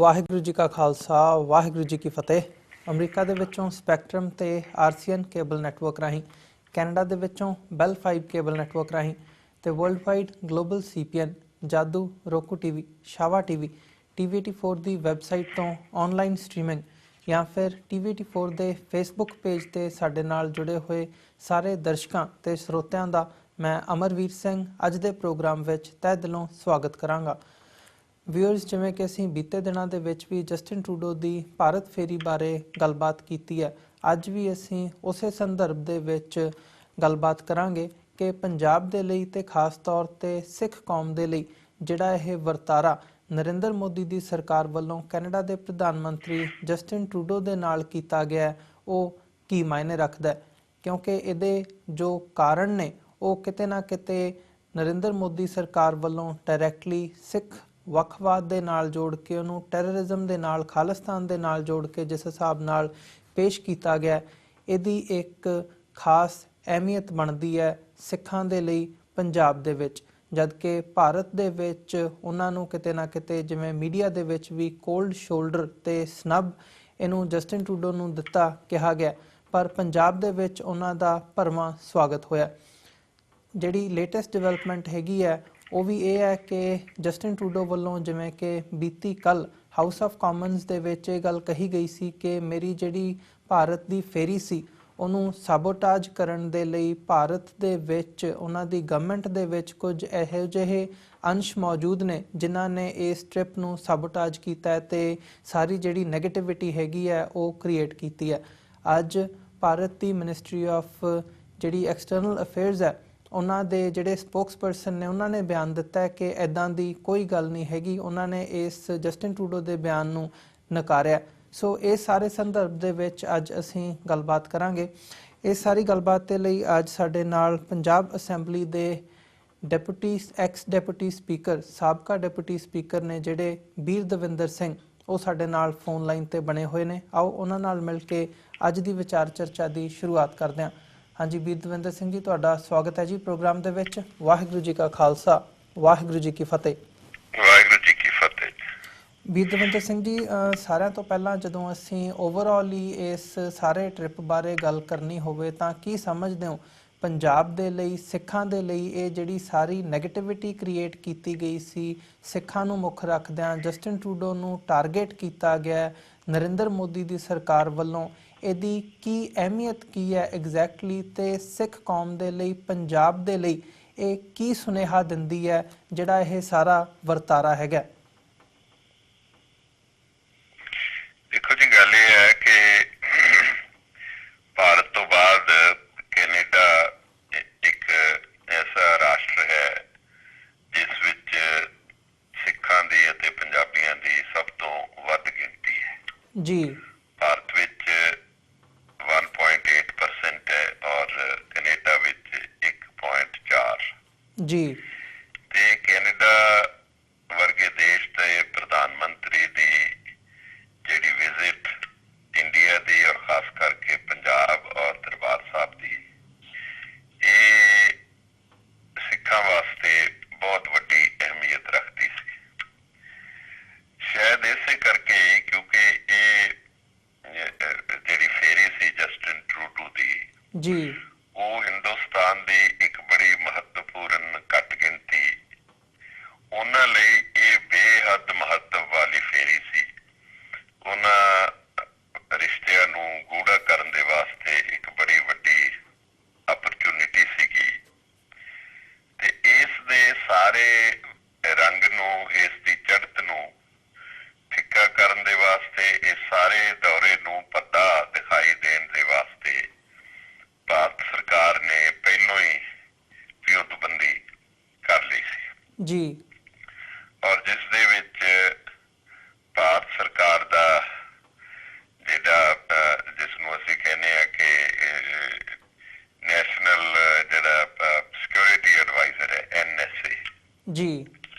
वाहिगुरू जी का खालसा वाहिगुरू जी की फतेह। अमरीका दे विचों स्पैक्ट्रम ते आरसीएन केबल नैटवर्क राहीं, कैनेडा दे विचों बेल 5 केबल नैटवर्क राहीं ते वर्ल्ड वाइड ग्लोबल CPN, जादू, roku TV, Shava TV, TV84 ਦੀ ਵੈਬਸਾਈਟ ਤੋਂ ਆਨਲਾਈਨ ਸਟ੍ਰੀਮਿੰਗ ਜਾਂ ਫਿਰ TV84 ਦੇ ਫੇਸਬੁੱਕ ਪੇਜ ਤੇ ਸਾਡੇ ਨਾਲ ਜੁੜੇ ਹੋਏ ਸਾਰੇ ਦਰਸ਼ਕਾਂ ਤੇ ਸਰੋਤਿਆਂ ਦਾ ਮੈਂ ਅਮਰਵੀਰ ਸਿੰਘ ਅੱਜ ਦੇ ਪ੍ਰੋਗਰਾਮ ਵਿੱਚ ਤਹਿ ਦਿਲੋਂ ਸਵਾਗਤ ਕਰਾਂਗਾ। ਵਿਊਅਰਸ, ਜਿਵੇਂ ਕਿ ਅਸੀਂ ਬੀਤੇ ਦਿਨਾਂ ਦੇ ਵਿੱਚ ਵੀ ਜਸਟਿਨ ਟਰੂਡੋ ਦੀ ਭਾਰਤ ਫੇਰੀ ਬਾਰੇ ਗੱਲਬਾਤ ਕੀਤੀ ਹੈ, ਅੱਜ ਵੀ ਅਸੀਂ ਉਸੇ ਸੰਦਰਭ ਦੇ ਵਿੱਚ ਗੱਲਬਾਤ ਕਰਾਂਗੇ ਕਿ ਪੰਜਾਬ ਦੇ ਲਈ ਤੇ ਖਾਸ ਤੌਰ ਤੇ ਸਿੱਖ ਕੌਮ ਦੇ ਲਈ ਜਿਹੜਾ ਇਹ ਵਰਤਾਰਾ ਨਰਿੰਦਰ ਮੋਦੀ ਦੀ ਸਰਕਾਰ ਵੱਲੋਂ ਕੈਨੇਡਾ ਦੇ ਪ੍ਰਧਾਨ ਮੰਤਰੀ ਜਸਟਿਨ ਟਰੂਡੋ ਦੇ ਨਾਲ ਕੀਤਾ ਗਿਆ ਉਹ ਕੀ ਮਾਇਨੇ ਰੱਖਦਾ, ਕਿਉਂਕਿ ਇਹਦੇ ਜੋ ਕਾਰਨ ਨੇ ਉਹ ਕਿਤੇ ਨਾ ਕਿਤੇ ਨਰਿੰਦਰ ਮੋਦੀ ਸਰਕਾਰ ਵੱਲੋਂ ਡਾਇਰੈਕਟਲੀ ਸਿੱਖ ਵੱਖਵਾਦ ਦੇ ਨਾਲ ਜੋੜ ਕੇ ਉਹਨੂੰ ਟੈਰਰਿਜ਼ਮ ਦੇ ਨਾਲ, ਖਾਲਿਸਤਾਨ ਦੇ ਨਾਲ ਜੋੜ ਕੇ ਜਿਸ ਹਿਸਾਬ ਨਾਲ ਪੇਸ਼ ਕੀਤਾ ਗਿਆ, ਇਹਦੀ ਇੱਕ ਖਾਸ ਅਹਿਮੀਅਤ ਬਣਦੀ ਹੈ ਸਿੱਖਾਂ ਦੇ ਲਈ ਪੰਜਾਬ ਦੇ ਵਿੱਚ। ਜਦ ਕਿ ਭਾਰਤ ਦੇ ਵਿੱਚ ਉਹਨਾਂ ਨੂੰ ਕਿਤੇ ਨਾ ਕਿਤੇ ਜਿਵੇਂ ਮੀਡੀਆ ਦੇ ਵਿੱਚ ਵੀ ਕੋਲਡ ਸ਼ੋਲਡਰ ਤੇ ਸਨੱਬ ਇਹਨੂੰ ਜਸਟਿਨ ਟਰੂਡੋ ਨੂੰ ਦਿੱਤਾ ਕਿਹਾ ਗਿਆ, ਪਰ ਪੰਜਾਬ ਦੇ ਵਿੱਚ ਉਹਨਾਂ ਦਾ ਭਰਵਾਂ ਸਵਾਗਤ ਹੋਇਆ। ਜਿਹੜੀ ਲੇਟੈਸਟ ਡਿਵੈਲਪਮੈਂਟ ਹੈਗੀ ਹੈ ਉਹ ਵੀ ਇਹ ਹੈ ਕਿ ਜਸਟਿਨ ਟਰੂਡੋ ਵੱਲੋਂ ਜਿਵੇਂ ਕਿ ਬੀਤੀ ਕੱਲ੍ਹ ਹਾਊਸ ਆਫ ਕਾਮਨਸ ਦੇ ਵਿੱਚ ਇਹ ਗੱਲ ਕਹੀ ਗਈ ਸੀ ਕਿ ਮੇਰੀ ਜਿਹੜੀ ਭਾਰਤ ਦੀ ਫੇਰੀ ਸੀ ਉਹਨੂੰ ਸਾਬੋਟਾਜ ਕਰਨ ਦੇ ਲਈ ਭਾਰਤ ਦੇ ਵਿੱਚ ਉਹਨਾਂ ਦੀ ਗਵਰਨਮੈਂਟ ਦੇ ਵਿੱਚ ਕੁਝ ਇਹੋ ਜਿਹੇ ਅੰਸ਼ ਮੌਜੂਦ ਨੇ ਜਿਨ੍ਹਾਂ ਨੇ ਇਸ ਟ੍ਰਿਪ ਨੂੰ ਸਾਬੋਟਾਜ ਕੀਤਾ ਹੈ ਤੇ ਸਾਰੀ ਜਿਹੜੀ ਨੈਗੇਟਿਵਿਟੀ ਹੈਗੀ ਹੈ ਉਹ ਕ੍ਰੀਏਟ ਕੀਤੀ ਹੈ। ਅੱਜ ਭਾਰਤ ਦੀ ਮਿਨਿਸਟਰੀ ਆਫ ਜਿਹੜੀ ਐਕਸਟਰਨਲ ਅਫੇਅਰਸ ਹੈ ਉਹਨਾਂ ਦੇ ਜਿਹੜੇ ਸਪੋਕਸਪਰਸਨ ਨੇ ਉਹਨਾਂ ਨੇ ਬਿਆਨ ਦਿੱਤਾ ਹੈ ਕਿ ਇੱਦਾਂ ਦੀ ਕੋਈ ਗੱਲ ਨਹੀਂ ਹੈਗੀ। ਉਹਨਾਂ ਨੇ ਇਸ ਜਸਟਿਨ ਟਰੂਡੋ ਦੇ ਬਿਆਨ ਨੂੰ ਨਕਾਰਿਆ। ਸੋ ਇਹ ਸਾਰੇ ਸੰਦਰਭ ਦੇ ਵਿੱਚ ਅੱਜ ਅਸੀਂ ਗੱਲਬਾਤ ਕਰਾਂਗੇ। ਇਸ ਸਾਰੀ ਗੱਲਬਾਤ ਦੇ ਲਈ ਅੱਜ ਸਾਡੇ ਨਾਲ ਪੰਜਾਬ ਅਸੈਂਬਲੀ ਦੇ ਐਕਸ ਡਿਪਟੀ ਸਪੀਕਰ, ਸਾਬਕਾ ਡਿਪਟੀ ਸਪੀਕਰ ਨੇ ਜਿਹੜੇ ਬੀਰ ਦਵਿੰਦਰ ਸਿੰਘ, ਉਹ ਸਾਡੇ ਨਾਲ ਫੋਨ ਲਾਈਨ ਤੇ ਬਣੇ ਹੋਏ ਨੇ। ਆਓ ਉਹਨਾਂ ਨਾਲ ਮਿਲ ਕੇ ਅੱਜ ਦੀ ਵਿਚਾਰ ਚਰਚਾ ਦੀ ਸ਼ੁਰੂਆਤ ਕਰਦੇ ਹਾਂ। ਹਾਂਜੀ ਬੀਰ ਦਵਿੰਦਰ ਸਿੰਘ ਜੀ, ਤੁਹਾਡਾ ਸਵਾਗਤ ਹੈ ਜੀ ਪ੍ਰੋਗਰਾਮ ਦੇ ਵਿੱਚ। ਵਾਹਿਗੁਰੂ ਜੀ ਕਾ ਖਾਲਸਾ ਵਾਹਿਗੁਰੂ ਜੀ ਕੀ ਫਤਿਹ। ਵਾਹਿਗੁਰੂ ਜੀ ਕੀ ਫਤਿਹ। ਬੀਰ ਦਵਿੰਦਰ ਸਿੰਘ ਜੀ, ਸਾਰਿਆਂ ਤੋਂ ਪਹਿਲਾਂ ਜਦੋਂ ਅਸੀਂ ਓਵਰਆਲ ਹੀ ਇਸ ਸਾਰੇ ਟ੍ਰਿਪ ਬਾਰੇ ਗੱਲ ਕਰਨੀ ਹੋਵੇ ਤਾਂ ਕੀ ਸਮਝਦੇ ਹੋ ਪੰਜਾਬ ਦੇ ਲਈ, ਸਿੱਖਾਂ ਦੇ ਲਈ ਇਹ ਜਿਹੜੀ ਸਾਰੀ ਨੈਗੇਟਿਵਿਟੀ ਕ੍ਰੀਏਟ ਕੀਤੀ ਗਈ ਸੀ, ਸਿੱਖਾਂ ਨੂੰ ਮੁੱਖ ਰੱਖਦਿਆਂ ਜਸਟਿਨ ਟਰੂਡੋ ਨੂੰ ਟਾਰਗੇਟ ਕੀਤਾ ਗਿਆ ਨਰਿੰਦਰ ਮੋਦੀ ਦੀ ਸਰਕਾਰ ਵੱਲੋਂ, ਇਹਦੀ ਕੀ ਅਹਿਮੀਅਤ ਕੀ ਹੈ ਐਗਜ਼ੈਕਟਲੀ, ਤੇ ਸਿੱਖ ਕੌਮ ਦੇ ਲਈ, ਪੰਜਾਬ ਦੇ ਲਈ ਇਹ ਕੀ ਸੁਨੇਹਾ ਦਿੰਦੀ ਹੈ ਜਿਹੜਾ ਇਹ ਸਾਰਾ ਵਰਤਾਰਾ ਹੈਗਾ? ਦੇਖੋ ਜੀ, ਗੱਲ ਇਹ ਹੈ ਕਿ ਭਾਰਤ ਤੋਂ ਬਾਅਦ ਕੈਨੇਡਾ ਇੱਕ ਐਸਾ ਰਾਸ਼ਟਰ ਹੈ ਜਿਸ ਵਿੱਚ ਸਿੱਖਾਂ ਦੀ ਅਤੇ ਪੰਜਾਬੀਆਂ ਦੀ ਸਭ ਤੋਂ ਵੱਧ ਗਿਣਤੀ ਹੈ ਜੀ। ਭਾਰਤ ਵਿੱਚ 1.8% ਹੈ ਔਰ ਕੈਨੇਡਾ ਵਿੱਚ 1.4 ਜੀ। ਤੇ ਕੈਨੇਡਾ ਵਰਗੇ ਦੇਸ਼ ਦੇ ਪ੍ਰਧਾਨ ਮੰਤਰੀ ਦੀ ਜਿਹੜੀ ਵਿਜ਼ਿਟ ਇੰਡੀਆ ਦੀ ਔਰ ਖਾਸ ਕਰਕੇ ਪੰਜਾਬ ਔਰ ਦਰਬਾਰ ਸਾਹਿਬ ਦੀ, ਇਹ ਸਿੱਖਾਂ ਵਾਸਤੇ ਬਹੁਤ ਵੱਡੀ ਅਹਿਮੀਅਤ ਰੱਖਦੀ ਸੀ। ਸ਼ਾਇਦ ਇਸੇ ਕਰਕੇ ਕਿਉਂਕਿ ਇਹ ਜਿਹੜੀ ਫੇਰੀ ਸੀ ਜਸਟਿਨ ਟਰੂਡੋ ਦੀ ਜੀ, ਉਹ ਹਿੰਦੁਸਤਾਨ ਦੀ ਇੱਕ ਬੜੀ ਮਹੱਤਵਪੂਰਨ ਘੱਟ ਗਿਣਤੀ, ਉਹਨਾਂ ਲਈ ਇਹ ਬੇਹੱਦ ਮਹੱਤਵ ਵਾਲੀ ਫੇਰੀ ਸੀ। ਉਹਨਾਂ ਰਿਸ਼ਤਿਆਂ ਨੂੰ ਗੂੜਾ ਕਰਨ ਦੇ ਵਾਸਤੇ ਇੱਕ ਬੜੀ ਵੱਡੀ ਅਪਰਚੁਨਿਟੀ ਸੀਗੀ ਤੇ ਇਸ ਦੇ ਸਾਰੇ ਰੰਗ ਨੂੰ, ਇਸ ਦੀ ਚੜ੍ਹਤ ਨੂੰ ਫਿੱਕਾ ਕਰਨ ਦੇ ਵਾਸਤੇ, ਇਸ ਸਾਰੇ ਦੌਰੇ ਨੂੰ ਪੱਦਾ ਦਿਖਾਈ ਦੇਣ ਦੇ ਵਾਸਤੇ ਭਾਰਤ ਸਰਕਾਰ ਨੇ ਪਹਿਲੋਂ ਹੀ ਵਿਉਂਤਬੰਦੀ ਕਰ ਲਈ ਸੀ ਜੀ। ਔਰ ਜਿਸ ਦੇ ਵਿੱਚ ਭਾਰਤ ਸਰਕਾਰ ਦਾ ਜਿਹੜਾ ਜਿਸ ਨੂੰ ਅਸੀਂ ਕਹਿੰਦੇ ਆ ਕਿ ਨੈਸ਼ਨਲ ਜਿਹੜਾ ਸਿਕਿਉਰਿਟੀ ਐਡਵਾਈਜ਼ਰ ਹੈ NSA ਜੀ,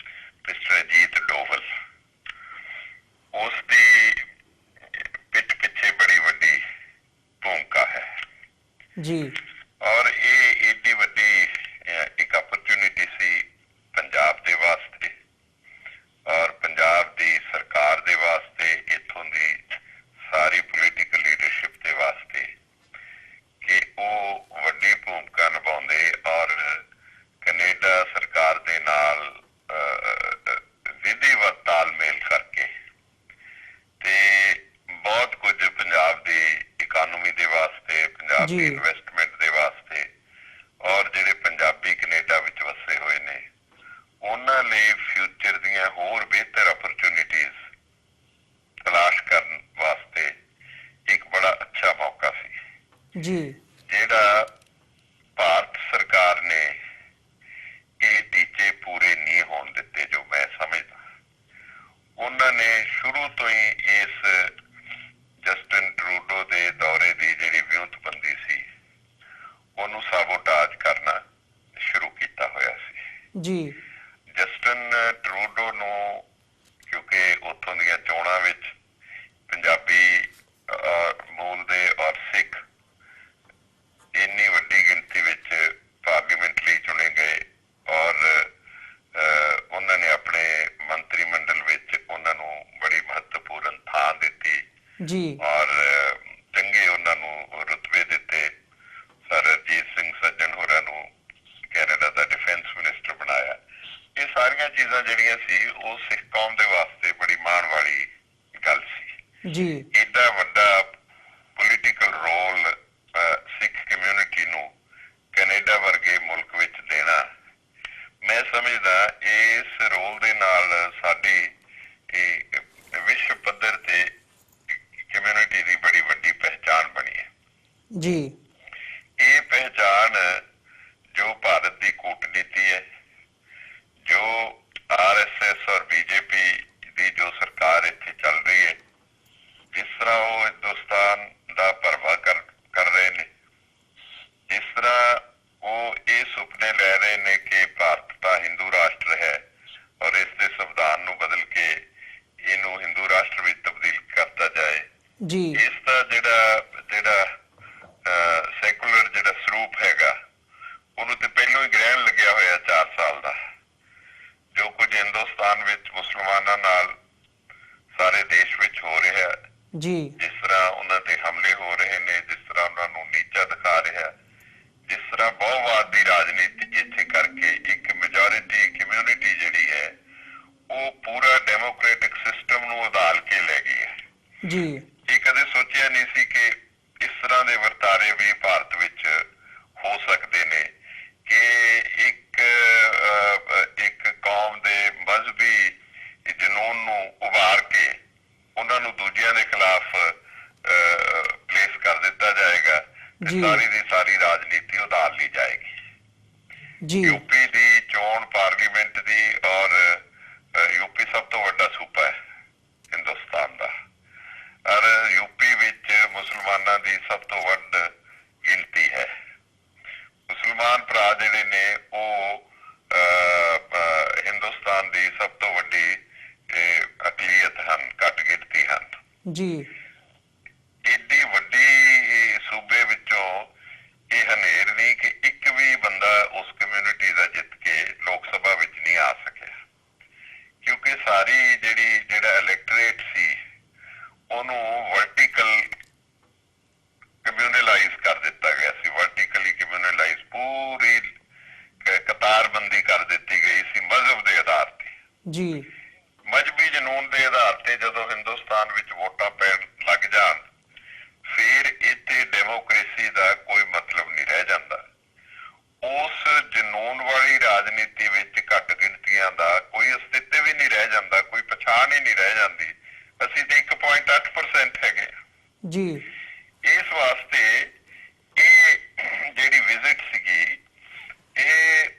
ਮਿਸਟਰ ਅਜੀਤ ਡੋਵਲ, ਉਸ ਦੀ ਪਿੱਠ ਪਿੱਛੇ ਬੜੀ ਵੱਡੀ ਭੂਮਿਕਾ ਹੈ ਜੀ। ਔਰ ਇਹ ਏਡੀ ਵੱਡੀ ਇੱਕ ਅਪਰਚੁਨਿਟੀ ਸੀ ਪੰਜਾਬ ਦੇ ਵਾਸਤੇ ਔਰ ਪੰਜਾਬ ਦੀ ਸਰਕਾਰ ਦੇ ਵਾਸਤੇ ਪੰਜਾਬੀ ਇਨਵੈਸਟਮੈਂਟ ਦੇ ਵਾਸਤੇ ਔਰ ਜਿਹੜੇ ਪੰਜਾਬੀ ਕੈਨੇਡਾ ਵਿੱਚ ਵਸੇ ਹੋਏ ਨੇ ਉਹਨਾਂ ਲਈ ਫਿਊਚਰ ਦੀਆਂ ਹੋਰ ਬਿਹਤਰ ਅਪਰਚੁਨਿਟੀਜ਼ ਤਲਾਸ਼ ਕਰਨ ਵਾਸਤੇ ਇੱਕ ਬੜਾ ਅੱਛਾ ਮੌਕਾ ਸੀ ਜੀ ਜਿਹੜਾ ਭਾਰਤ ਸਰਕਾਰ ਨੇ ਇਹ ਟੀਚੇ ਪੂਰੇ ਨਹੀਂ ਹੋਣ ਦਿੱਤੇ। ਜੋ ਮੈਂ ਸਮਝਦਾ ਉਹਨਾਂ ਨੇ ਸ਼ੁਰੂ ਤੋਂ ਹੀ ਇਸ ਜਸਟਿਨ ਟਰੂਡੋ ਦੇ ਦੌਰੇ ਦੀ ਜਿਹੜੀ ਵਿਉਂਤਬੰਦੀ ਸੀ ਉਹਨੂੰ ਸਾਬੋਟਾਜ ਕਰਨਾ ਸ਼ੁਰੂ ਕੀਤਾ ਹੋਇਆ ਸੀ ਜੀ। ਜਸਟਿਨ ਟਰੂਡੋ ਨੂੰ ਕਿਉਂਕਿ ਉੱਥੋਂ ਦੀਆਂ ਚੋਣਾਂ ਵਿੱਚ ਪੰਜਾਬੀ ਮੂਲ ਦੇ ਔਰ ਸਿੱਖ ਇੰਨੀ ਵੱਡੀ ਗਿਣਤੀ ਵਿੱਚ ਪਾਰਲੀਮੈਂਟ ਲਈ ਚੁਣੇ ਗਏ ਔਰ ਉਹਨਾਂ ਨੇ ਆਪਣੇ ਮੰਤਰੀ ਮੰਡਲ ਵਿੱਚ ਉਹਨਾਂ ਨੂੰ ਬੜੀ ਮਹੱਤਵਪੂਰਨ ਥਾਂ ਦਿੱਤੀ ਜੀ ਔਰ ਚੰਗੇ ਉਹਨਾਂ ਨੂੰ ਰੁਤਬੇ ਦਿੱਤੇ। ਸਰ ਰਣਜੀਤ ਸਿੰਘ ਸੱਜਣ ਹੋਰਾਂ ਨੂੰ ਕੈਨੇਡਾ ਦਾ ਡਿਫੈਂਸ ਮਿਨਿਸਟਰ ਬਣਾਇਆ। ਇਹ ਸਾਰੀਆਂ ਚੀਜ਼ਾਂ ਜਿਹੜੀਆਂ ਸੀ ਉਹ ਸਿੱਖ ਕੌਮ ਦੇ ਵਾਸਤੇ ਬੜੀ ਮਾਣ ਵਾਲੀ ਗੱਲ ਸੀ ਜੀ। ਏਡਾ ਵੱਡਾ ਪੋਲੀਟੀਕਲ ਰੋਲ ਸਿੱਖ ਕਮਿਊਨਿਟੀ ਨੂੰ ਕੈਨੇਡਾ ਵਰਗੇ ਮੁਲਕ ਵਿੱਚ ਦੇਣਾ, ਮੈਂ ਸਮਝਦਾ ਇਸ ਰੋਲ ਦੇ ਨਾਲ ਸਾਡੀ ਵਿਸ਼ਵ ਪੱਧਰ ਤੇ ਕਮਿਊਨਿਟੀ ਦੀ ਬੜੀ ਵੱਡੀ ਪਹਿਚਾਣ ਬਣੀ ਹੈ ਜੀ। ਇਹ ਪਹਿਚਾਣ ਜੋ ਭਾਰਤ ਦੀ ਕੂਟਨੀਤੀ ਹੈ, ਜੋ RSS ਔਰ BJP ਦੀ ਜੋ ਸਰਕਾਰ ਇੱਥੇ ਚੱਲ ਰਹੀ ਹੈ, ਜਿਸ ਤਰ੍ਹਾਂ ਉਹ ਹਿੰਦੁਸਤਾਨ ਦਾ ਭਰਵਾ ਕਰ ਰਹੇ ਨੇ, ਜਿਸ ਤਰ੍ਹਾਂ ਉਹ ਇਹ ਸੁਪਨੇ ਲੈ ਰਹੇ ਨੇ ਕਿ ਭਾਰਤ ਤਾਂ ਹਿੰਦੂ ਰਾਸ਼ਟਰ ਹੈ ਔਰ ਇਸ ਦੇ ਸੰਵਿਧਾਨ ਨੂੰ ਬਦਲ ਕੇ ਇਹਨੂੰ ਹਿੰਦੂ ਰਾਸ਼ਟਰ ਵਿੱਚ ਤਬਦੀਲ ਕਰਤਾ ਜਾਏ ਜੀ। ਇਸ ਦਾ ਜਿਹੜਾ ਸੈਕੂਲਰ ਜਿਹੜਾ ਸਰੂਪ ਹੈਗਾ ਉਹਨੂੰ ਤੇ ਪਹਿਲਾਂ ਹੀ ਗ੍ਰਹਿਣ ਲੱਗਿਆ ਹੋਇਆ 4 ਸਾਲ ਦਾ। ਜੋ ਕੁਝ ਹਿੰਦੁਸਤਾਨ ਵਿੱਚ ਮੁਸਲਮਾਨਾਂ ਨਾਲ ਸਾਰੇ ਦੇਸ਼ ਵਿੱਚ ਹੋ ਰਿਹਾ ਜੀ। ਜਿਸ ਤਰ੍ਹਾਂ ਉਹਨਾਂ ਤੇ ਹਮਲੇ ਹੋ ਰਹੇ ਨੇ, ਜਿਸ ਤਰ੍ਹਾਂ ਉਹਨਾਂ ਨੂੰ ਨੀਚਾ ਦਿਖਾ ਰਿਹਾ, ਜਿਸ ਤਰ੍ਹਾਂ ਬਹੁਵਾਦ ਦੀ ਰਾਜਨੀਤੀ ਇੱਥੇ ਕਰਕੇ ਇੱਕ ਮੈਜੋਰਿਟੀ ਕਮਿਊਨਿਟੀ ਜਿਹੜੀ ਹੈ ਉਹ ਪੂਰਾ ਡੈਮੋਕ੍ਰੈਟਿਕ ਸਿਸਟਮ ਨੂੰ ਉਧਾਲ ਕੇ ਲੈ ਗਈ ਹੈ ਜੀ। ਇਹ ਕਦੇ ਸੋਚਿਆ ਨਹੀਂ ਸੀ ਕਿ ਇਸ ਤਰ੍ਹਾਂ ਦੇ ਵਰਤਾਰੇ ਵੀ ਭਾਰਤ ਵਿੱਚ ਹੋ ਸਕਦੇ ਨੇ ਕਿ ਇੱਕ ਕੌਮ ਦੇ ਮਜ਼ਹਬੀ ਜਨੂਨ ਨੂੰ ਉਭਾਰ ਕੇ ਉਹਨਾਂ ਨੂੰ ਦੂਜਿਆਂ ਦੇ ਖਿਲਾਫ ਪਲੇਸ ਕਰ ਦਿੱਤਾ ਜਾਏਗਾ ਤੇ ਸਾਰੀ ਦੀ ਸਾਰੀ ਰਾਜਨੀਤੀ ਉਧਾਰ ਲਈ ਜਾਏਗੀ ਜੀ। ਯੂਪੀ ਦੀ ਚੋਣ ਪਾਰਲੀਮੈਂਟ ਦੀ ਔਰ ਯੂਪੀ ਸਭ ਤੋਂ ਵੱਡਾ ਸੂਬਾ ਹੈ ਹਿੰਦੁਸਤਾਨ ਦਾ ਔਰ ਯੂਪੀ ਵਿੱਚ ਮੁਸਲਮਾਨਾਂ ਦੀ ਸਭ ਤੋਂ ਵੱਧ ਗਿਣਤੀ ਹੈ। ਮੁਸਲਮਾਨ ਭਰਾ ਜਿਹੜੇ ਨੇ ਉਹ ਹਿੰਦੁਸਤਾਨ ਦੀ ਸਭ ਤੋਂ ਵੱਡੀ ਅਕਲੀਅਤ ਹਨ, ਘੱਟ ਗਿਣਤੀ ਹਨ ਜੀ। ਏਡੀ ਵੱਡੀ ਸੂਬੇ ਵਿੱਚੋਂ ਇਹ ਹਨੇਰ ਨਹੀਂ ਕਿ ਇੱਕ ਵੀ ਬੰਦਾ ਉਸ ਕਮਿਊਨਿਟੀ ਦਾ ਜਿੱਤ ਕੇ ਲੋਕ ਸਭਾ ਵਿੱਚ ਨਹੀਂ ਆ ਸਕਿਆ ਕਿਉਂਕਿ ਸਾਰੀ ਜਿਹੜਾ ਇਲੈਕਟੋਰੇਟ ਸੀ ਉਹਨੂੰ ਵਰਟੀਕਲ ਕਮਿਊਨਲਾਈਜ਼ ਕਰ ਦਿੱਤਾ ਗਿਆ ਸੀ। ਵਰਟੀਕਲੀ ਕਮਿਊਨਲਾਈਜ਼ ਪੂਰੀ ਕਤਾਰਬੰਦੀ ਕਰ ਦਿੱਤੀ ਗਈ ਸੀ ਮਜ਼ਹਬ ਦੇ ਆਧਾਰ ਤੇ ਜੀ। ਮਜ਼ਹਬੀ ਜਨੂਨ ਦੇ ਆਧਾਰ ਤੇ ਜਦੋਂ ਹਿੰਦੁਸਤਾਨ ਵਿੱਚ ਵੋਟਾਂ ਪੈਣ ਲੱਗ ਜਾਣ ਫਿਰ ਇੱਥੇ ਡੈਮੋਕ੍ਰੇਸੀ ਦਾ ਕੋਈ ਮਤਲਬ ਨਹੀਂ ਰਹਿ ਜਾਂਦਾ। ਉਸ ਜਨੂਨ ਵਾਲੀ ਰਾਜਨੀਤੀ ਵਿੱਚ ਘੱਟ ਗਿਣਤੀਆਂ ਦਾ ਕੋਈ ਅਸਤਿਤਵ ਹੀ ਨਹੀਂ ਰਹਿ ਜਾਂਦਾ, ਕੋਈ ਪਛਾਣ ਹੀ ਨਹੀਂ ਰਹਿ ਜਾਂਦੀ। ਅਸੀਂ ਤੇ 1.8% ਹੈਗੇ ਜੀ। ਇਸ ਵਾਸਤੇ ਇਹ ਜਿਹੜੀ ਵਿਜ਼ਿਟ ਸੀਗੀ ਇਹ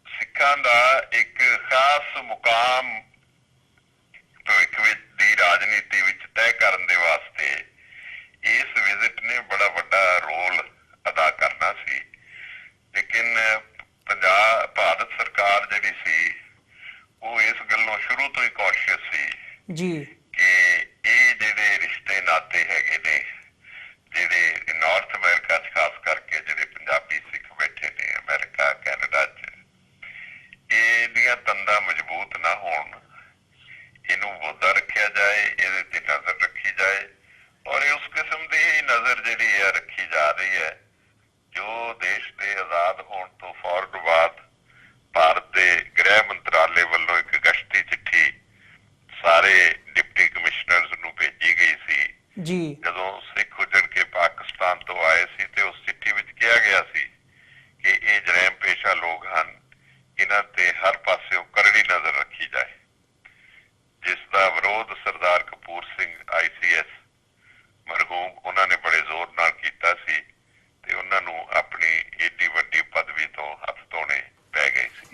ਸਿੱਖਾਂ ਦਾ ਇੱਕ ਖਾਸ ਮੁਕਾਮ ਭਵਿੱਖ ਵਿੱਚ ਦੀ ਰਾਜਨੀਤੀ ਵਿੱਚ ਤੈਅ ਕਰਨ ਦੇ ਵਾਸਤੇ ਇਸ ਵਿਜ਼ਿਟ ਨੇ ਬੜਾ ਵੱਡਾ ਰੋਲ ਅਦਾ ਕਰਨਾ ਸੀ। ਲੇਕਿਨ ਭਾਰਤ ਸਰਕਾਰ ਜਿਹੜੀ ਸੀ ਉਹ ਇਸ ਗੱਲੋਂ ਸ਼ੁਰੂ ਤੋਂ ਹੀ ਕੌਸ਼ੀਅਸ ਸੀ ਜੀ ਕਿ ਇਹ ਜਿਹੜੇ ਰਿਸ਼ਤੇ ਨਾਤੇ ਹੈਗੇ ਨੇ ਜਿਹੜੇ ਨਾਰਥ ਅਮਰੀਕਾ 'ਚ ਖਾਸ ਕਰਕੇ ਜਿਹੜੇ ਪੰਜਾਬੀ ਸਿੱਖ ਬੈਠੇ ਨੇ ਅਮਰੀਕਾ ਕੈਨੇਡਾ 'ਚ, ਇਹਦੀਆਂ ਤੰਦਾਂ ਮਜ਼ਬੂਤ ਨਾ ਹੋਣ, ਇਹਨੂੰ ਬੋਧਾ ਰੱਖਿਆ ਜਾਏ, ਇਹਦੇ ਤੇ ਨਜ਼ਰ ਰੱਖੀ ਜਾਏ ਔਰ ਉਸ ਕਿਸਮ ਦੀ ਹੀ ਨਜ਼ਰ ਜਿਹੜੀ ਹੈ ਰੱਖੀ ਜਾ ਰਹੀ ਹੈ ਜੋ ਦੇਸ਼ ਦੇ ਆਜ਼ਾਦ ਹੋਣ ਤੋਂ ਫੌਰਨ ਬਾਅਦ ਭਾਰਤ ਦੇ ਗ੍ਰਹਿ ਮੰਤਰਾਲੇ ਵੱਲੋਂ ਇੱਕ ਗਸ਼ਤੀ ਚਿੱਠੀ ਸਾਰੇ ਡਿਪਟੀ ਕਮਿਸ਼ਨਰਜ਼ ਨੂੰ ਭੇਜੀ ਗਈ ਸੀ ਜੀ। ਜਦੋਂ ਸਿੱਖ ਉੱਜੜ ਕੇ ਪਾਕਿਸਤਾਨ ਤੋਂ ਆਏ ਸੀ ਤੇ ਉਸ ਚਿੱਠੀ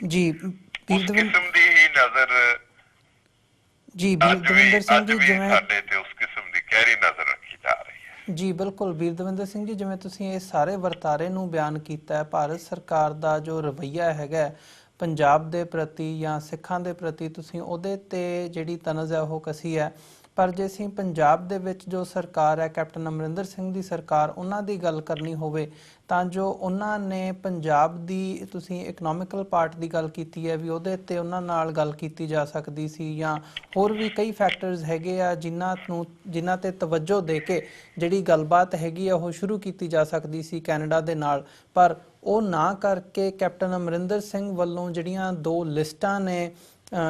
ਜੀ ਵੀਰ ਉਸ ਦਵਿੰਦਰ ਕਿਸਮ ਦੀ ਹੀ ਨਜ਼ਰ ਜੀ ਵੀਰ ਦਵਿੰਦਰ ਸਿੰਘ ਅੱਜ ਜੀ, ਵੀ ਜਿਵੇਂ ਸਾਡੇ ਤੇ ਉਸ ਕਿਸਮ ਦੀ ਗਹਿਰੀ ਨਜ਼ਰ ਰੱਖੀ ਜਾ ਰਹੀ ਹੈ। ਜੀ ਬਿਲਕੁਲ ਵੀਰ ਦਵਿੰਦਰ ਸਿੰਘ ਜੀ, ਜਿਵੇਂ ਤੁਸੀਂ ਇਹ ਸਾਰੇ ਵਰਤਾਰੇ ਨੂੰ ਬਿਆਨ ਕੀਤਾ ਹੈ, ਭਾਰਤ ਸਰਕਾਰ ਦਾ ਜੋ ਰਵੱਈਆ ਹੈਗਾ ਪੰਜਾਬ ਦੇ ਪ੍ਰਤੀ ਜਾਂ ਸਿੱਖਾਂ ਦੇ ਪ੍ਰਤੀ, ਤੁਸੀਂ ਉਹਦੇ ਤੇ ਜਿਹੜੀ ਤਨਜ਼ ਹੈ ਉਹ ਕਸੀ ਹੈ। ਪਰ ਜੇ ਅਸੀਂ ਪੰਜਾਬ ਦੇ ਵਿੱਚ ਜੋ ਸਰਕਾਰ ਹੈ ਕੈਪਟਨ ਅਮਰਿੰਦਰ ਸਿੰਘ ਦੀ ਸਰਕਾਰ, ਉਹਨਾਂ ਦੀ ਗੱਲ ਕਰਨੀ ਹੋਵੇ ਤਾਂ ਜੋ ਉਹਨਾਂ ਨੇ ਪੰਜਾਬ ਦੀ, ਤੁਸੀਂ ਇਕਨੋਮਿਕਲ ਪਾਰਟ ਦੀ ਗੱਲ ਕੀਤੀ ਹੈ ਵੀ ਉਹਦੇ ਤੇ ਉਹਨਾਂ ਨਾਲ ਗੱਲ ਕੀਤੀ ਜਾ ਸਕਦੀ ਸੀ, ਜਾਂ ਹੋਰ ਵੀ ਕਈ ਫੈਕਟਰਸ ਹੈਗੇ ਆ ਜਿਨ੍ਹਾਂ ਤੇ ਤਵੱਜੋ ਦੇ ਕੇ ਜਿਹੜੀ ਗੱਲਬਾਤ ਹੈਗੀ ਆ ਉਹ ਸ਼ੁਰੂ ਕੀਤੀ ਜਾ ਸਕਦੀ ਸੀ ਕੈਨੇਡਾ ਦੇ ਨਾਲ। ਪਰ ਉਹ ਨਾ ਕਰਕੇ ਕੈਪਟਨ ਅਮਰਿੰਦਰ ਸਿੰਘ ਵੱਲੋਂ ਜਿਹੜੀਆਂ 2 ਲਿਸਟਾਂ ਨੇ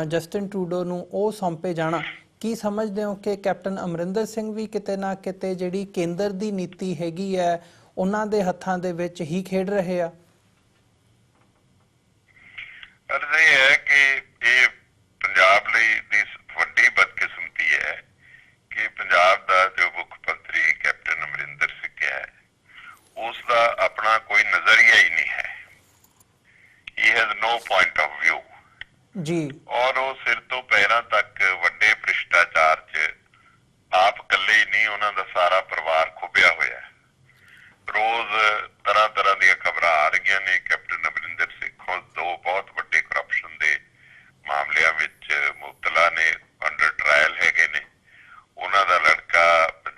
ਜਸਟਿਨ ਟਰੂਡੋ ਨੂੰ ਉਹ ਸੌਂਪੇ ਜਾਣਾ, ਕੀ ਸਮਝਦੇ ਹੋ ਕਿ ਕੈਪਟਨ ਅਮਰਿੰਦਰ ਸਿੰਘ ਵੀ ਕਿਤੇ ਨਾ ਕਿਤੇ ਜਿਹੜੀ ਕੇਂਦਰ ਦੀ ਨੀਤੀ ਹੈਗੀ ਹੈ ਉਹਨਾਂ ਦੇ ਹੱਥਾਂ ਦੇ ਵਿੱਚ ਹੀ ਖੇਡ ਰਹੇ ਆ? ਅਰਜ਼ ਇਹ ਹੈ ਕਿ ਇਹ ਪੰਜਾਬ ਲਈ ਦੀ ਵੱਡੀ ਬਦਕਿਸਮਤੀ ਹੈ ਕਿ ਪੰਜਾਬ ਦਾ ਜੋ ਮੁੱਖ ਮੰਤਰੀ ਕੈਪਟਨ ਅਮਰਿੰਦਰ ਸਿੰਘ ਹੈ, ਉਸ ਦਾ ਆਪਣਾ ਕੋਈ ਨਜ਼ਰੀਆ ਹੀ ਨਹੀਂ ਹੈ। He has no point of view ਜੀ। ਔਰ ਉਹ ਸਿਰ ਤੋਂ ਪੈਰਾਂ ਤੱਕ ਵੱਡੇ ਭ੍ਰਿਸ਼ਟਾਚਾਰ 'ਚ ਆਪ ਇਕੱਲੇ ਹੀ ਨਹੀਂ, ਉਹਨਾਂ ਦਾ ਸਾਰਾ ਪਰਿਵਾਰ ਖੁੱਭਿਆ ਹੋਇਆ। ਰੋਜ਼ ਤਰ੍ਹਾਂ ਤਰ੍ਹਾਂ ਦੀਆਂ ਖਬਰਾਂ ਆ ਰਹੀਆਂ ਨੇ। ਕੈਪਟਨ ਅਮਰਿੰਦਰ ਸਿੰਘ ਖੁਦ 2 ਬਹੁਤ ਵੱਡੇ ਕਰਪਸ਼ਨ ਦੇ ਮਾਮਲਿਆਂ ਵਿੱਚ ਮੁਬਤਲਾ ਨੇ, ਅੰਡਰ ਟ੍ਰਾਇਲ ਹੈਗੇ ਨੇ। ਉਹਨਾਂ ਦਾ ਲੜਕਾ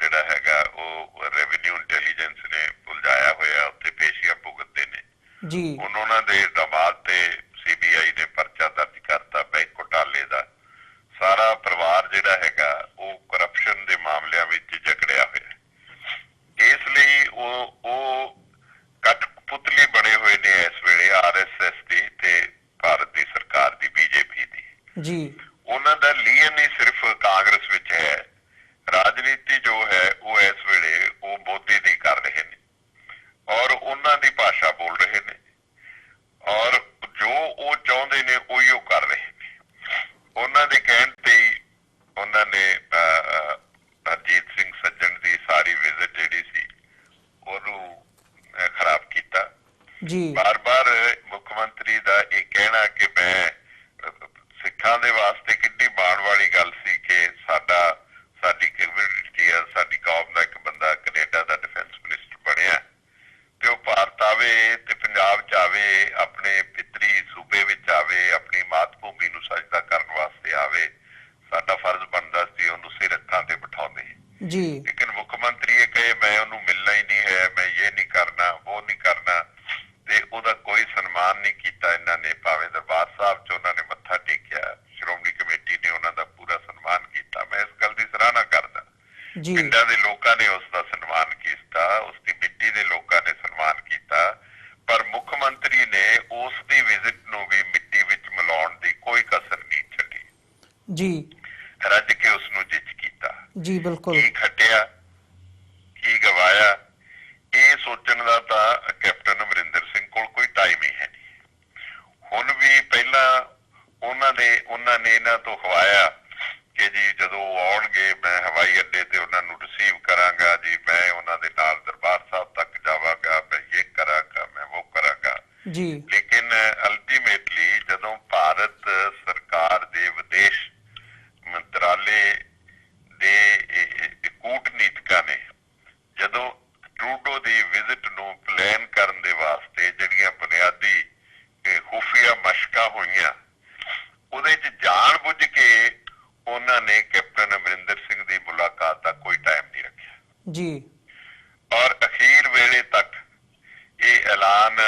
ਜਿਹੜਾ ਹੈਗਾ ਉਹ ਰੈਵਨਿਊ ਇੰਟੈਲੀਜੈਂਸ ਨੇ ਉਲਝਾਇਆ ਹੋਇਆ, ਉੱਥੇ ਪੇਸ਼ੀਆਂ ਭੁਗਤਦੇ ਨੇ ਜੀ। ਹੁਣ ਉਹਨਾਂ ਦੇ ਦਮਾਦ ਤੇ CBI ਨੇ ਪਰਚਾ ਦਰਜ ਕਰਤਾ ਬੈਂਕ ਘੁਟਾਲੇ ਦਾ। ਸਾਰਾ ਪਰਿਵਾਰ ਜਿਹੜਾ ਹੈਗਾ ਉਹ ਕਰਪਸ਼ਨ ਦੇ ਮਾਮਲਿਆਂ ਵਿੱਚ ਜਕੜਿਆ ਹੋਇਆ। ਇਸ ਲਈ ਉਹ ਕਠਪੁਤਲੀ ਬਣੇ ਹੋਏ ਨੇ ਇਸ ਵੇਲੇ RSS ਦੀ ਤੇ ਭਾਰਤ ਦੀ ਸਰਕਾਰ ਦੀ, BJP ਦੀ। ਜੀ। ਉਹਨਾਂ ਦਾ ਲੀਨ ਹੀ ਸਿਰਫ ਕਾਂਗਰਸ ਵਿੱਚ ਹੈ। ਰਾਜਨੀਤੀ ਜੋ ਹੈ ਉਹ ਇਸ ਵੇਲੇ ਉਹ ਮੋਦੀ ਦੀ ਕਰ ਰਹੇ ਨੇ ਔਰ ਉਹਨਾਂ ਦੀ ਭਾਸ਼ਾ ਬੋਲ ਰਹੇ ਨੇ ਔਰ ਜੋ ਉਹ ਚਾਹੁੰਦੇ ਨੇ ਉਹੀ ਉਹ ਕਰ ਰਹੇ ਨੇ। ਉਹਨਾਂ ਦੇ ਕਹਿਣ ਤੇ ਹੀ ਉਹਨਾਂ ਨੇ ਹਰਜੀਤ ਸਿੰਘ ਸੱਜਣ ਦੀ ਸਾਰੀ ਵਿਜ਼ਿਟ ਜਿਹੜੀ ਸੀ ਉਹਨੂੰ ਖਰਾਬ ਕੀਤਾ। ਜੀ। ਬਾਰ-ਬਾਰ ਮੁੱਖ ਮੰਤਰੀ ਦਾ ਇਹ ਕਹਿਣਾ ਕਿ ਮੈਂ ਸਿੱਖਾਂ ਦੇ ਵਾਸਤੇ ਕਿੰਨੀ ਮਾਣ ਵਾਲੀ ਗੱਲ ਸੀ ਕਿ ਸਾਡੀ ਕਮਿਊਨਿਟੀ ਆ, ਸਾਡੀ ਕੌਮ ਦਾ ਇੱਕ ਬੰਦਾ ਕੈਨੇਡਾ ਦਾ ਡਿਫੈਂਸ ਮਿਨਿਸਟਰ ਬਣਿਆ ਤੇ ਉਹ ਭਾਰਤ ਆਵੇ ਤੇ ਪੰਜਾਬ 'ਚ ਆਵੇ, ਆਪਣੇ ਪਿਤਰੀ ਸੂਬੇ ਵਿੱਚ ਆਵੇ, ਆਪਣੀ ਮਾਤ ਭੂਮੀ ਨੂੰ ਸਜਦਾ ਕਰਨ ਵਾਸਤੇ ਆਵੇ। ਸਾਡਾ ਫਰਜ਼ ਬਣਦਾ ਸੀ ਉਹਨੂੰ ਸਿਰ ਹੱਥਾਂ ਤੇ ਬਿਠਾਉਂਦੇ। ਜੀ। ਲੇਕਿਨ ਮੁੱਖ ਮੰਤਰੀ ਇਹ ਕਹੇ ਮੈਂ ਉਹਨੂੰ ਮਿਲਣਾ ਹੀ ਨਹੀਂ ਹੈ, ਮੈਂ ਇਹ ਨਹੀਂ ਕਰਨਾ, ਉਹ ਨਹੀਂ ਕਰਨਾ, ਤੇ ਉਹਦਾ ਕੋਈ ਸਨਮਾਨ ਨਹੀਂ ਕੀਤਾ ਇਹਨਾਂ ਨੇ। ਭਾਵੇਂ ਦਰਬਾਰ ਸਾਹਿਬ 'ਚ ਉਹਨਾਂ ਨੇ ਮੱਥਾ ਟੇਕਿਆ, ਸ਼੍ਰੋਮਣੀ ਕਮੇਟੀ ਨੇ ਉਹਨਾਂ ਦਾ ਪੂਰਾ ਸਨਮਾਨ ਕੀਤਾ, ਮੈਂ ਇਸ ਗੱਲ ਦੀ ਸਰਾਹਨਾ ਕਰਦਾ। ਜੀ। ਪਿੰਡਾਂ ਦੇ ਲੋਕਾਂ ਨੇ ਉਸ ਦਾ ਸਨਮਾਨ ਕੀਤਾ, ਉਸ ਦੀ ਮਿੱਟੀ ਦੇ ਲੋਕਾਂ ਨੇ ਸਨਮਾਨ ਕੀਤਾ, ਪਰ ਮੁੱਖ ਮੰਤਰੀ ਨੇ ਉਸ ਦੀ ਵਿਜ਼ਿਟ ਨੂੰ ਵੀ ਮਿੱਟੀ ਵਿੱਚ ਮਿਲਾਉਣ ਦੀ ਕੋਈ ਕਸਰ ਨਹੀਂ ਛੱਡੀ। ਜੀ। ਰੱਜ ਕੇ ਉਸ ਨੂੰ ਜਿੱਚ ਕੀਤਾ। ਜੀ ਬਿਲਕੁਲ। ਕੀ ਖੱਟਿਆ, ਕੀ ਗਵਾਇਆ, ਇਹ ਸੋਚਣ ਦਾ ਤਾਂ ਕੈਪਟਨ ਅਮਰਿੰਦਰ ਸਿੰਘ ਕੋਲ ਕੋਈ ਟਾਈਮ ਹੀ ਹੈ ਨਹੀਂ। ਹੁਣ ਵੀ ਪਹਿਲਾਂ ਉਹਨਾਂ ਨੇ ਇਹਨਾਂ ਤੋਂ ਖਵਾਇਆ ਕਿ ਜੀ ਜਦੋਂ ਆਉਣਗੇ ਮੈਂ ਹਵਾਈ ਅੱਡੇ ਤੇ ਉਹਨਾਂ ਨੂੰ ਰਿਸੀਵ ਕਰਾਂਗਾ ਜੀ, ਮੈਂ ਉਹਨਾਂ ਦੇ ਨਾਲ ਦਰਬਾਰ ਸਾਹਿਬ ਤੱਕ ਜਾਵਾਂਗਾ, ਮੈਂ ਇਹ ਕਰਾਂਗਾ, ਮੈਂ ਉਹ ਕਰਾਂਗਾ। ਜੀ। ਲੇਕਿਨ ਅਲਟੀਮੇਟਲੀ ਜਦੋਂ ਭਾਰਤ ਸਰਕਾਰ ਦੇ ਵਿਦੇਸ਼ ਮੰਤਰਾਲੇ ਦੇ ਕੂਟਨੀਤਿਕਾਂ ਨੇ ਜਦੋਂ ਟਰੂਡੋ ਦੀ ਵਿਜ਼ਿਟ ਨੂੰ ਪਲਾਨ ਕਰਨ ਦੇ ਵਾਸਤੇ ਜਿਹੜੀਆਂ ਬੁਨਿਆਦੀ ਖੁਫੀਆ ਮਸ਼ਕਾਂ ਹੋਈਆਂ, ਉਹਦੇ 'ਚ ਜਾਣ ਬੁੱਝ ਕੇ ਉਹਨਾਂ ਨੇ ਕੈਪਟਨ ਅਮਰਿੰਦਰ ਸਿੰਘ ਦੀ ਮੁਲਾਕਾਤ ਦਾ ਕੋਈ ਟਾਈਮ ਨਹੀਂ ਰੱਖਿਆ। ਜੀ। ਔਰ ਅਖੀਰ ਵੇਲੇ ਤੱਕ ਇਹ ਐਲਾਨ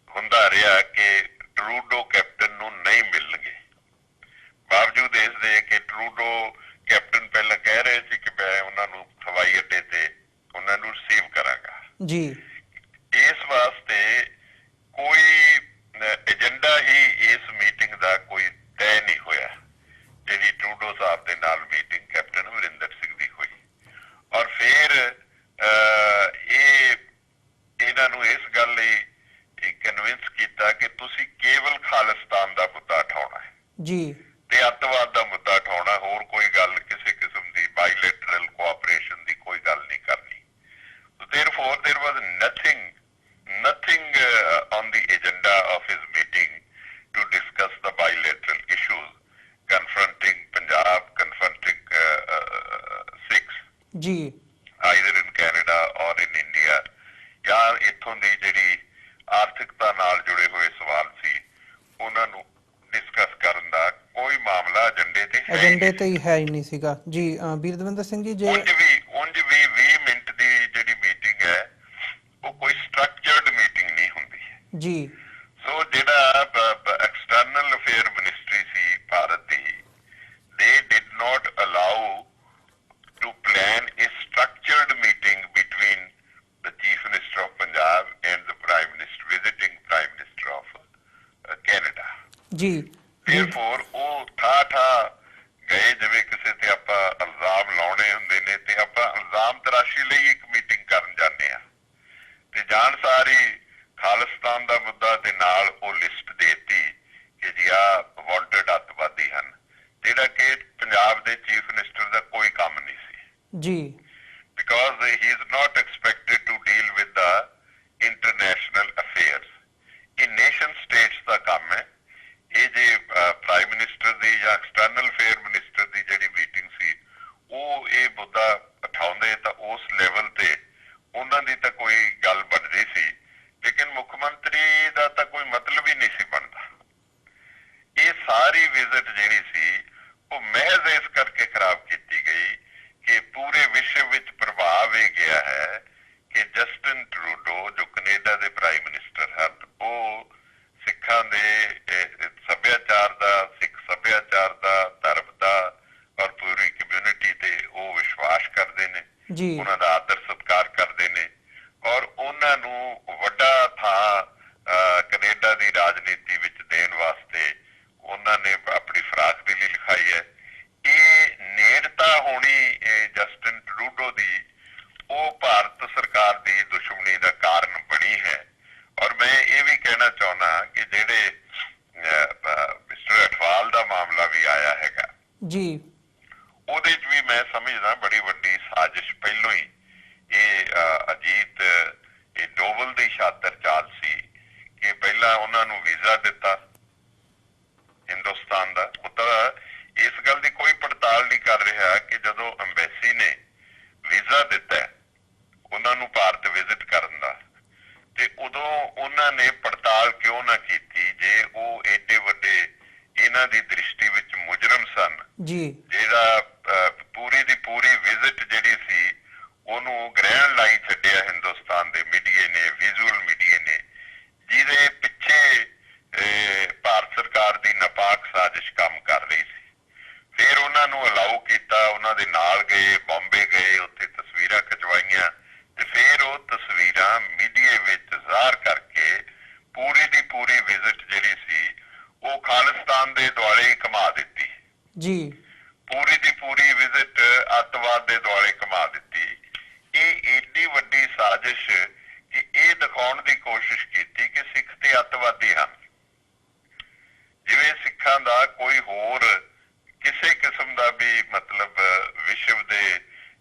ਹੁੰਦਾ ਰਿਹਾ ਕਿ ਟਰੂਡੋ ਕੈਪਟਨ ਨੂੰ ਨਹੀਂ ਮਿਲਣਗੇ। ਬਾਵਜੂਦ ਇਸ ਦੇ ਕਿ ਟਰੂਡੋ ਕੈਪਟਨ ਪਹਿਲਾਂ ਕਹਿ ਰਹੇ ਸੀ ਕਿ ਮੈਂ ਉਹਨਾਂ ਨੂੰ ਹਵਾਈ ਅੱਡੇ ਤੇ ਉਹਨਾਂ ਨੂੰ ਰਿਸੀਵ ਕਰਾਂਗਾ। ਜੀ। ਇਸ ਵਾਸਤੇ ਕੋਈ ਏਜੰਡਾ ਹੀ ਇਸ ਮੀਟਿੰਗ ਦਾ ਕੋਈ ਤੈਅ ਨਹੀਂ ਹੋਇਆ, ਜਿਹੜੀ ਟਰੂਡੋ ਸਾਹਿਬ ਦੇ ਨਾਲ ਮੀਟਿੰਗ ਕੈਪਟਨ ਅਮਰਿੰਦਰ ਸਿੰਘ ਦੀ ਹੋਈ। ਔਰ ਫਿਰ ਇਹਨਾਂ ਨੂੰ ਇਸ ਗੱਲ ਲਈ ਕਨਵਿੰਸ ਕੀਤਾ ਕਿ ਤੁਸੀਂ ਕੇਵਲ ਖਾਲਿਸਤਾਨ ਦਾ ਮੁੱਦਾ ਉਠਾਉਣਾ ਹੈ ਜੀ ਤੇ ਅੱਤਵਾਦ ਦਾ ਮੁੱਦਾ ਉਠਾਉਣਾ, ਹੋਰ ਕੋਈ ਗੱਲ ਕਿਸੇ ਕਿਸਮ ਦੀ ਬਾਇਲੇਟਰਲ ਕੋਆਪਰੇਸ਼ਨ ਦੀ ਕੋਈ ਗੱਲ ਨਹੀਂ ਕਰਨੀ। Therefore, there was nothing on the agenda of his meeting to ਇੱਥੋਂ ਦੀ ਜਿਹੜੀ ਆਰਥਿਕਤਾ ਨਾਲ ਜੁੜੇ ਹੋਏ ਸਵਾਲ ਸੀ ਉਹਨਾਂ ਨੂੰ ਡਿਸਕਸ ਕਰਨ ਦਾ ਕੋਈ ਮਾਮਲਾ ਏਜੰਡੇ ਤੇ ਹੈ ਏਜੰਡੇ ਤੇ ਹੀ ਹੈ ਹੀ ਨਹੀਂ ਸੀਗਾ ਜੀ। ਵੀਰ ਦਵਿੰਦਰ ਸਿੰਘ ਜੀ, ਜੇ ਉਂਝ ਵੀ 20 ਮਿੰਟ ਦੀ ਜਿਹੜੀ ਮੀਟਿੰਗ ਹੈ ਉਹ ਕੋਈ ਸਟਰਕਚਰਡ ਮੀਟਿੰਗ ਨਹੀਂ ਹੁੰਦੀ ਜੀ ਸੋ ਜਿਹੜਾ external affair ministry C Bharat the they did not allow to plan a structured meeting between the Chief Minister of Punjab and the Prime Minister, visiting Prime Minister of Canada. ਜੀ Therefore, ਉਹ ਠਾ ਗਏ ਜਿਵੇਂ ਕਿਸੇ ਤੇ ਆਪਾਂ ਇਲਜ਼ਾਮ ਲਾਉਣੇ ਹੁੰਦੇ ਨੇ ਤੇ ਆਪਾਂ ਇਲਜ਼ਾਮ ਤਰਾਸ਼ੀ ਲਈ ਇੱਕ ਮੀਟਿੰਗ ਕਰਨ ਜਾਂਦੇ ਆ ਤੇ ਜਾਣ ਸਾਰੀ ਖਾਲਿਸਤਾਨ ਦਾ ਮੁੱਦਾ ਦੇ ਨਾਲ ਉਹ ਲਿਸਟ ਦੇਤੀ ਕਿ ਜੀ ਆ ਵਾਂਟਡ ਅੱਤਵਾਦੀ ਹਨ, ਜਿਹੜਾ ਕਿ ਪੰਜਾਬ ਦੇ ਚੀਫ ਮਿਨਿਸਟਰ ਦਾ ਕੋਈ ਕੰਮ ਨਹੀਂ ਸੀ ਜੀ because he is not expected to deal with the international affairs. ਇਹ nation states ਦਾ ਕੰਮ ਹੈ। ਇਹ ਜੇ ਪ੍ਰਾਈਮ ਮਿਨਿਸਟਰ ਦੀ ਜਾਂ ਐਕਸਟਰਨਲ ਅਫੇਅਰ ਮਿਨਿਸਟਰ ਦੀ ਜਿਹੜੀ ਮੀਟਿੰਗ ਸੀ ਉਹ ਇਹ ਮੁੱਦਾ ਉਠਾਉਂਦੇ ਤਾਂ ਉਸ ਲੈਵਲ ਤੇ ਉਹਨਾਂ ਦੀ ਤਾਂ ਕੋਈ ਗੱਲ ਬਣ ਰਹੀ ਸੀ, ਲੇਕਿਨ ਮੁੱਖ ਮੰਤਰੀ ਦਾ ਤਾਂ ਕੋਈ ਮਤਲਬ ਹੀ ਨਹੀਂ ਸੀ ਬਣਦਾ। ਇਹ ਸਾਰੀ ਵਿਜ਼ਿਟ ਜਿਹੜੀ ਸੀ ਉਹ ਮਹਿਜ਼ ਇਸ ਕਰਕੇ ਖਰਾਬ ਕੀਤੀ ਗਈ ਕਿ ਪੂਰੇ ਵਿਸ਼ਵ ਵਿੱਚ ਪ੍ਰਭਾਵ ਇਹ ਗਿਆ ਹੈ ਕਿ ਜਸਟਿਨ ਟਰੂਡੋ ਜੋ ਕੈਨੇਡਾ ਦੇ ਪ੍ਰਾਈਮ ਮਿਨਿਸਟਰ ਹਨ ਉਹ ਸਿੱਖਾਂ ਦੇ ਸੱਭਿਆਚਾਰ ਦਾ, ਸਿੱਖ ਸੱਭਿਆਚਾਰ ਦਾ, ਧਰਮ ਦਾ ਔਰ ਪੂਰੀ ਕਮਿਊਨਿਟੀ ਤੇ ਉਹ ਵਿਸ਼ਵਾਸ ਕਰਦੇ ਨੇ, ਜੀ ਉਹਨਾਂ ਦਾ ਆਦਰ ਸਤਿਕਾਰ ਕਰਦੇ ਨੇ ਔਰ ਉਹਨਾਂ ਨੂੰ ਵੱਡਾ ਥਾਂ ਕੈਨੇਡਾ ਦੀ ਰਾਜਨੀਤੀ ਵਿੱਚ ਦੇਣ ਵਾਸਤੇ ਉਹਨਾਂ ਨੇ ਆਪਣੀ ਫਰਾਖ ਦੇ ਲਈ ਲਿਖਾਈ ਹੈ। ਇਹ ਨੇੜਤਾ ਹੋਣੀ ਜਸਟਿਨ ਟਰੂਡੋ ਦੀ ਉਹ ਭਾਰਤ ਸਰਕਾਰ ਦੀ ਦੁਸ਼ਮਣੀ ਦਾ ਕਾਰਨ ਬਣੀ ਹੈ। ਔਰ ਮੈਂ ਇਹ ਵੀ ਕਹਿਣਾ ਚਾਹੁੰਦਾ ਕਿ ਜਿਹੜੇ ਮਿਸਟਰ ਅਠਵਾਲ ਦਾ ਮਾਮਲਾ ਵੀ ਆਇਆ ਹੈਗਾ ਜੀ ਉਹਦੇ 'ਚ ਵੀ ਮੈਂ ਸਮਝਦਾ ਬੜੀ ਵੱਡੀ ਸਾਜ਼ਿਸ਼ ਪਹਿਲੋਂ ਹੀ ਇਹ ਅਜੀਤ ਇਹ ਡੋਵਲ ਦੀ ਸ਼ਾਤਰ ਚਾਲ ਸੀ ਕਿ ਪਹਿਲਾਂ ਉਹਨਾਂ ਨੂੰ ਵੀਜ਼ਾ ਦਿੱਤਾ ਹਿੰਦੁਸਤਾਨ ਦਾ। ਉਹ ਤਾਂ ਇਸ ਗੱਲ ਦੀ ਕੋਈ ਪੜਤਾਲ ਨਹੀਂ ਕਰ ਰਿਹਾ ਕਿ ਜਦੋਂ ਅੰਬੈਸੀ ਨੇ ਵੀਜ਼ਾ ਦਿੱਤਾ ਉਹਨਾਂ ਨੂੰ ਭਾਰਤ ਵਿਜ਼ਿਟ ਕਰਨ ਦਾ ਤੇ ਉਦੋਂ ਉਹਨਾਂ ਨੇ ਪੜਤਾਲ ਕਿਉਂ ਨਾ ਕੀਤੀ ਜੇ ਉਹ ਏਡੇ ਵੱਡੇ ਇਹਨਾਂ ਦੀ ਦ੍ਰਿਸ਼ਟੀ ਵਿੱਚ ਮੁਜਰਮ ਸਨ ਜੀ ਜਿਹੜਾ ਪੂਰੀ ਦੀ ਪੂਰੀ ਵਿਜ਼ਿਟ ਜਿਹੜੀ ਸੀ ਉਹਨੂੰ ਗ੍ਰਹਿਣ ਲਾਈ ਛੱਡਿਆ ਹਿੰਦੁਸਤਾਨ ਦੇ ਮੀਡੀਆ ਨੇ, ਵਿਜ਼ੂਅਲ ਮੀਡੀਆ ਨੇ, ਜਿਹਦੇ ਪਿੱਛੇ ਭਾਰਤ ਸਰਕਾਰ ਦੀ ਨਾਪਾਕ ਸਾਜ਼ਿਸ਼ ਕੰਮ ਕਰ ਰਹੀ ਸੀ। ਫਿਰ ਉਹਨਾਂ ਨੂੰ ਅਲਾਉ ਕੀਤਾ, ਉਹਨਾਂ ਦੇ ਨਾਲ ਗਏ, ਬੰਬੇ ਗਏ, ਉੱਥੇ ਤਸਵੀਰਾਂ ਖਿਚਵਾਈਆਂ ਤੇ ਫਿਰ ਉਹ ਤਸਵੀਰਾਂ ਮੀਡੀਆ ਵਿੱਚ ਜ਼ਾਹਰ ਕਰਕੇ ਪੂਰੀ ਦੀ ਪੂਰੀ ਵਿਜ਼ਿਟ ਜਿਹੜੀ ਸੀ ਉਹ ਖਾਲਿਸਤਾਨ ਦੇ ਦੁਆਲੇ ਹੀ ਘੁਮਾ ਦਿੱਤੀ ਜੀ। ਪੂਰੀ ਦੀ ਪੂਰੀ ਵਿਜ਼ਿਟ ਅੱਤਵਾਦ ਦੇ ਦੁਆਲੇ ਘੁਮਾ ਦਿੱਤੀ। ਇਹ ਏਡੀ ਵੱਡੀ ਸਾਜ਼ਿਸ਼ ਕਿ ਇਹ ਦਿਖਾਉਣ ਦੀ ਕੋਸ਼ਿਸ਼ ਕੀਤੀ ਕਿ ਸਿੱਖ ਤੇ ਅੱਤਵਾਦੀ ਹਨ, ਜਿਵੇਂ ਸਿੱਖਾਂ ਦਾ ਕੋਈ ਹੋਰ ਕਿਸੇ ਕਿਸਮ ਦਾ ਵੀ ਮਤਲਬ ਵਿਸ਼ਵ ਦੇ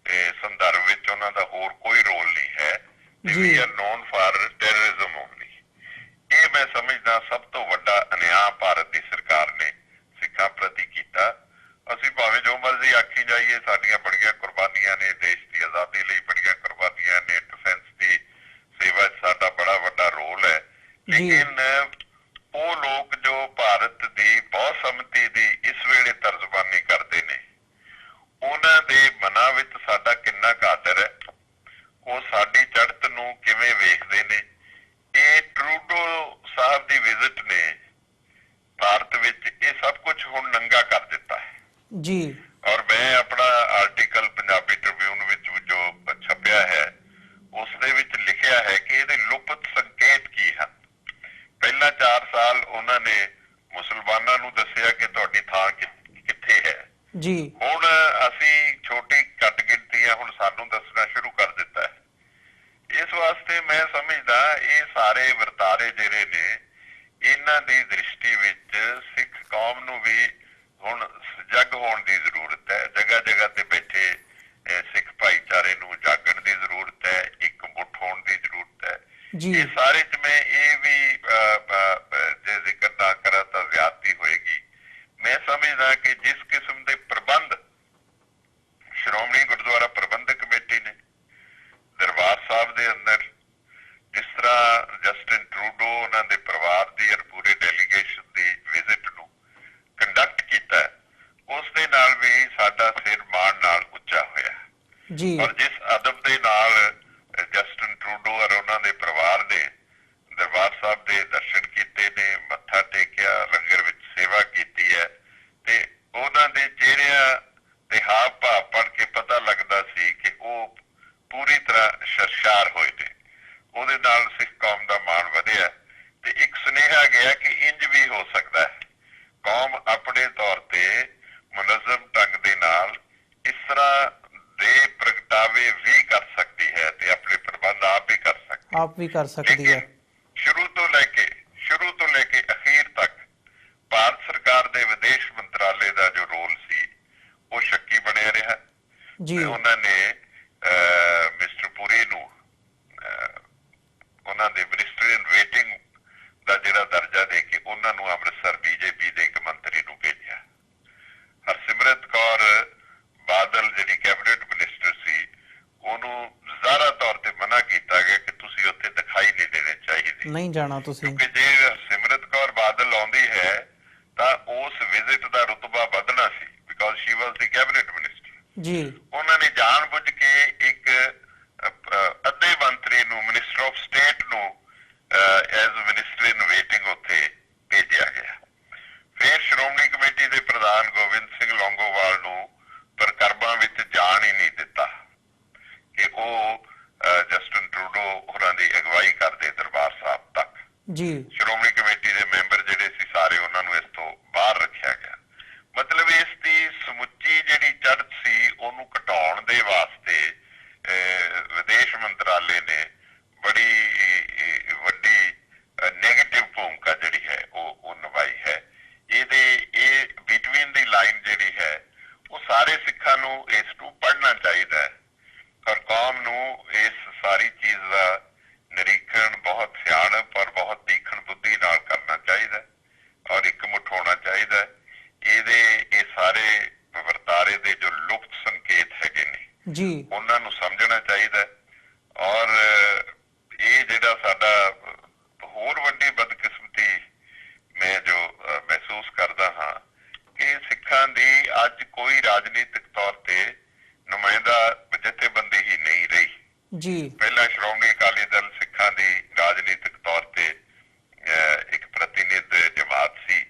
ਸੰਦਰਭ ਵਿੱਚ ਉਹਨਾਂ ਦਾ ਹੋਰ ਕੋਈ ਰੋਲ ਨਹੀਂ ਹੈ। We are known for terrorism only. ਇਹ ਮੈਂ ਸਮਝਦਾ ਸਭ ਤੋਂ ਵੱਡਾ ਅਨਿਆਂ ਭਾਰਤ ਦੀ ਸਰਕਾਰ ਨੇ ਸਿੱਖਾਂ ਪ੍ਰਤੀ ਕੀਤਾ। ਅਸੀਂ ਭਾਵੇਂ ਜੋ ਮਰਜ਼ੀ ਆਖੀ ਜਾਈਏ ਸਾਡੀਆਂ ਬੜੀਆਂ ਕੁਰਬਾਨੀਆਂ ਨੇ, ਦੇਸ਼ ਦੀ ਆਜ਼ਾਦੀ ਲਈ ਬੜੀਆਂ ਕੁਰਬਾਨੀਆਂ ਨੇ, ਡਿਫੈਂਸ ਦੀ ਸੇਵਾ 'ਚ ਸਾਡਾ ਬੜਾ ਵੱਡਾ ਰੋਲ ਹੈ, ਲੇਕਿਨ ਉਹ ਲੋਕ ਜੋ ਭਾਰਤ ਦੀ ਬਹੁਤ ਸੰਮਤੀ ਦੀ ਇਸ ਵੇਲੇ ਤਰਜ਼ਬਾਨੀ ਕਰਦੇ ਨੇ ਉਹਨਾਂ ਦੇ ਮਨਾਂ ਵਿੱਚ ਸਾਡਾ ਕਿੰਨਾ ਕਾਦਰ ਹੈ, ਉਹ ਸਾਡੀ ਚੜ੍ਹਤ ਨੂੰ ਕਿਵੇਂ ਵੇਖਦੇ ਨੇ। ਇਹ ਟਰੂਡੋ ਸਾਹਿਬ ਦੀ ਵਿਜ਼ਿਟ ਨੇ ਭਾਰਤ ਵਿੱਚ ਇਹ ਸਭ ਕੁਝ ਹੁਣ ਨੰਗਾ ਕਰ ਦਿੱਤਾ ਹੈ ਜੀ। ਔਰ ਮੈਂ ਆਪਣਾ ਆਰਟੀਕਲ ਪੰਜਾਬੀ ਟ੍ਰਿਬਿਊਨ ਵਿੱਚ ਜੋ ਛਪਿਆ ਹੈ ਉਸ ਦੇ ਵਿੱਚ ਲਿਖਿਆ ਹੈ ਕਿ ਇਹਦੇ ਲੁਪਤ ਸੰਕੇਤ ਕੀ ਹਨ। ਪਹਿਲਾਂ 4 ਸਾਲ ਉਹਨਾਂ ਨੇ ਮੁਸਲਮਾਨਾਂ ਨੂੰ ਦੱਸਿਆ ਕਿ ਤੁਹਾਡੀ ਥਾਂ ਕਿੱਥੇ ਹੈ ਜੀ। ਹੁਣ ਅਸੀਂ ਛੋਟੀ ਘੱਟ ਗਿਣਤੀਆਂ ਹੁਣ ਸਾਨੂੰ ਦੱਸਣਾ ਸ਼ੁਰੂ ਕਰ ਦਿੱਤਾ ਹੈ। ਇਸ ਵਾਸਤੇ ਮੈਂ ਸਮਝਦਾ ਇਹ ਸਾਰੇ ਵਰਤਾਰੇ ਜਿਹੜੇ ਨੇ ਇਹਨਾਂ ਦੀ ਦ੍ਰਿਸ਼ਟੀ ਵਿੱਚ ਸਿੱਖ ਕੌਮ ਨੂੰ ਵੀ ਹੁਣ ਜਗ ਹੋਣ ਦੀ ਜ਼ਰੂਰਤ ਹੈ। ਜਗ੍ਹਾ ਜਗ੍ਹਾ ਤੇ ਬੈਠੇ ਸਿੱਖ ਭਾਈਚਾਰੇ ਨੂੰ ਜਾਗਣ ਦੀ ਜ਼ਰੂਰਤ ਹੈ, ਇੱਕ ਮੁੱਠ ਹੋਣ ਦੀ ਜ਼ਰੂਰਤ ਹੈ। ਇਹ ਸਾਰੇ 'ਚ ਮੈਂ ਇਹ ਵੀ ਜੇ ਜ਼ਿਕਰ ਨਾ ਕਰਾਂ ਤਾਂ ਜ਼ਿਆਦਤੀ ਹੋਏਗੀ। ਮੈਂ ਸਮਝਦਾ ਕਿ ਜਿਸ ਕਿਸਮ ਦੇ ਪ੍ਰਬੰਧ ਸ਼੍ਰੋਮਣੀ ਗੁਰਦੁਆਰਾ ਪ੍ਰਬੰਧਕ ਕਮੇਟੀ ਨੇ ਦਰਬਾਰ ਸਾਹਿਬ ਦੇ ਅੰਦਰ ਜਿਸ ਤਰ੍ਹਾਂ ਸਰਸ਼ਾਰ ਹੋਏ ਨੇ। ਉਹਦੇ ਨਾਲ ਸਿੱਖ ਕੌਮ ਦਾ ਮਾਣ ਵਧਿਆ ਤੇ ਇੱਕ ਸੁਨੇਹਾ ਗਿਆ ਕਿ ਇੰਜ ਵੀ ਹੋ ਸਕਦਾ ਹੈ, ਕੌਮ ਆਪਣੇ ਤੌਰ ਤੇ ਮੁਨਜ਼ਮ ਢੰਗ ਦੇ ਨਾਲ ਇਸ ਤਰ੍ਹਾਂ ਦੇ ਪ੍ਰਗਟਾਵੇ ਵੀ ਕਰ ਸਕਦੀ ਹੈ ਤੇ ਆਪਣੇ ਪ੍ਰਬੰਧ ਆਪ ਵੀ ਕਰ ਸਕਦੀ ਹੈ। ਸ਼ੁਰੂ ਤੋਂ ਲੈ ਕੇ ਅਖੀਰ ਤੱਕ ਭਾਰਤ ਸਰਕਾਰ ਦੇ ਵਿਦੇਸ਼ ਮੰਤਰਾਲੇ ਦਾ ਜੋ ਰੋਲ ਸੀ ਉਹ ਸ਼ੱਕੀ ਬਣਿਆ ਰਿਹਾ ਜੀ। ਉਹਨਾਂ ਨੇ ਮਿਸਟਰ ਪੁਰੀ ਨੂੰ ਉਹਨਾਂ ਦੇ ਮਿਨਿਸਟਰ ਇਨ ਵੇਟਿੰਗ ਦਾ ਜਿਹੜਾ ਦਰਜਾ ਦੇ ਕੇ ਉਹਨਾਂ ਨੂੰ ਅੰਮ੍ਰਿਤਸਰ ਬੀਜੇਪੀ ਦੇ ਇੱਕ ਮੰਤਰੀ ਨੂੰ ਭੇਜਿਆ। ਹਰਸਿਮਰਤ ਕੌਰ ਬਾਦਲ ਜਿਹੜੀ ਕੈਬਨਿਟ ਮਿਨਿਸਟਰ ਸੀ ਉਹਨੂੰ ਜ਼ਾਹਰਾ ਤੌਰ ਤੇ ਮਨਾ ਕੀਤਾ ਗਿਆ ਕਿ ਤੁਸੀਂ ਉੱਥੇ ਦਿਖਾਈ ਨਹੀਂ ਦੇਣੇ ਚਾਹੀਦੇ, ਨਹੀਂ ਜਾਣਾ ਤੁਸੀਂ, ਕਿਉਂਕਿ ਜੇ ਹਰਸਿਮਰਤ ਕੌਰ ਬਾਦਲ ਆਉਂਦੀ ਹੈ ਤਾਂ ਉਸ ਵਿਜ਼ਿਟ ਦਾ ਰੁਤਬਾ ਵਧਣਾ ਸੀ, because Shri was the cabinet minister ਜੀ। ਉਹਨਾਂ ਨੇ ਜਾਣਬੁੱਝ ਕੇ ਇੱਕ ਅੱਧੇ ਮੰਤਰੀ ਨੂੰ, ਮਿਨਿਸਟਰ ਆਫ ਸਟੇਟ ਨੂੰ ਐਜ਼ ਮਿਨਿਸਟਰ ਇਨ ਵੇਟਿੰਗ ਉੱਥੇ ਭੇਜਿਆ ਗਿਆ। ਫਿਰ ਸ਼੍ਰੋਮਣੀ ਕਮੇਟੀ ਦੇ ਪ੍ਰਧਾਨ ਗੋਬਿੰਦ ਸਿੰਘ ਲੌਂਗੋਵਾਲ ਨੂੰ ਪ੍ਰਕਰਮਾਂ ਵਿੱਚ ਜਾਣ ਹੀ ਨਹੀਂ ਦਿੱਤਾ ਕਿ ਉਹ ਜਸਟਿਨ ਟਰੂਡੋ ਹੋਰਾਂ ਦੀ ਅਗਵਾਈ ਕਰਦੇ ਦਰਬਾਰ ਸਾਹਿਬ ਤੱਕ ਜੀ। ਸ਼੍ਰੋਮਣੀ ਕਮੇਟੀ ਦੇ ਮੈਂਬਰ ਜਿਹੜੇ ਸੀ ਸਾਰੇ ਉਹਨਾਂ ਨੂੰ ਇਸ ਤੋਂ ਬਾਹਰ ਰੱਖਿਆ ਗਿਆ। ਮਤਲਬ ਇਸ ਦੀ ਸਮੁੱਚੀ ਜਿਹੜੀ ਚੜ੍ਹਤ ਸੀ ਉਹਨੂੰ ਘਟਾਉਣ ਦੇ ਵਾਸਤੇ ਵਿਦੇਸ਼ ਮੰਤਰਾਲੇ ਨੇ ਬੜੀ ਵੱਡੀ ਨੈਗੇਟਿਵ ਭੂਮਿਕਾ ਜਿਹੜੀ ਹੈ ਉਹ ਨਿਭਾਈ ਹੈ। ਇਹ ਬਿਟਵੀਨ ਦੀ ਲਾਈਨ ਜਿਹੜੀ ਹੈ ਉਹ ਸਾਰੇ ਸਿੱਖਾਂ ਨੂੰ ਇਸ ਨੂੰ ਪੜ੍ਹਨਾ ਚਾਹੀਦਾ ਹੈ ਔਰ ਕੌਮ ਨੂੰ ਇਸ ਸਾਰੀ ਚੀਜ਼ ਦਾ ਨਿਰੀਖਣ ਬਹੁਤ ਸਿਆਣਪ ਔਰ ਬਹੁਤ ਤੀਖਣ ਬੁੱਧੀ ਨਾਲ ਕਰਨਾ ਚਾਹੀਦਾ ਔਰ ਇਕਮੁੱਠ ਹੋਣਾ ਚਾਹੀਦਾ। ਇਹ ਸਾਰੇ ਵਰਤਾਰੇ ਦੇ ਜੋ ਲੁਪਤ ਸੰਕੇਤ ਹੈਗੇ ਨੇ ਜੀ ਉਹਨਾਂ ਨੂੰ ਸਮਝਣਾ ਚਾਹੀਦਾ ਔਰ ਇਹ ਜਿਹੜਾ ਸਾਡਾ ਹੋਰ ਵੱਡੀ ਬਦਕਿਸਮਤੀ ਮੈਂ ਜੋ ਮਹਿਸੂਸ ਕਰਦਾ ਹਾਂ ਕਿ ਸਿੱਖਾਂ ਦੀ ਅੱਜ ਕੋਈ ਰਾਜਨੀਤਿਕ ਤੌਰ ਤੇ ਨੁਮਾਇੰਦਾ ਜਥੇਬੰਦੀ ਹੀ ਨਹੀਂ ਰਹੀ ਜੀ। ਪਹਿਲਾਂ ਸ਼੍ਰੋਮਣੀ ਅਕਾਲੀ ਦਲ ਸਿੱਖਾਂ ਦੀ ਰਾਜਨੀਤਿਕ ਤੌਰ ਤੇ ਇੱਕ ਪ੍ਰਤੀਨਿਧ ਜਮਾਤ ਸੀ,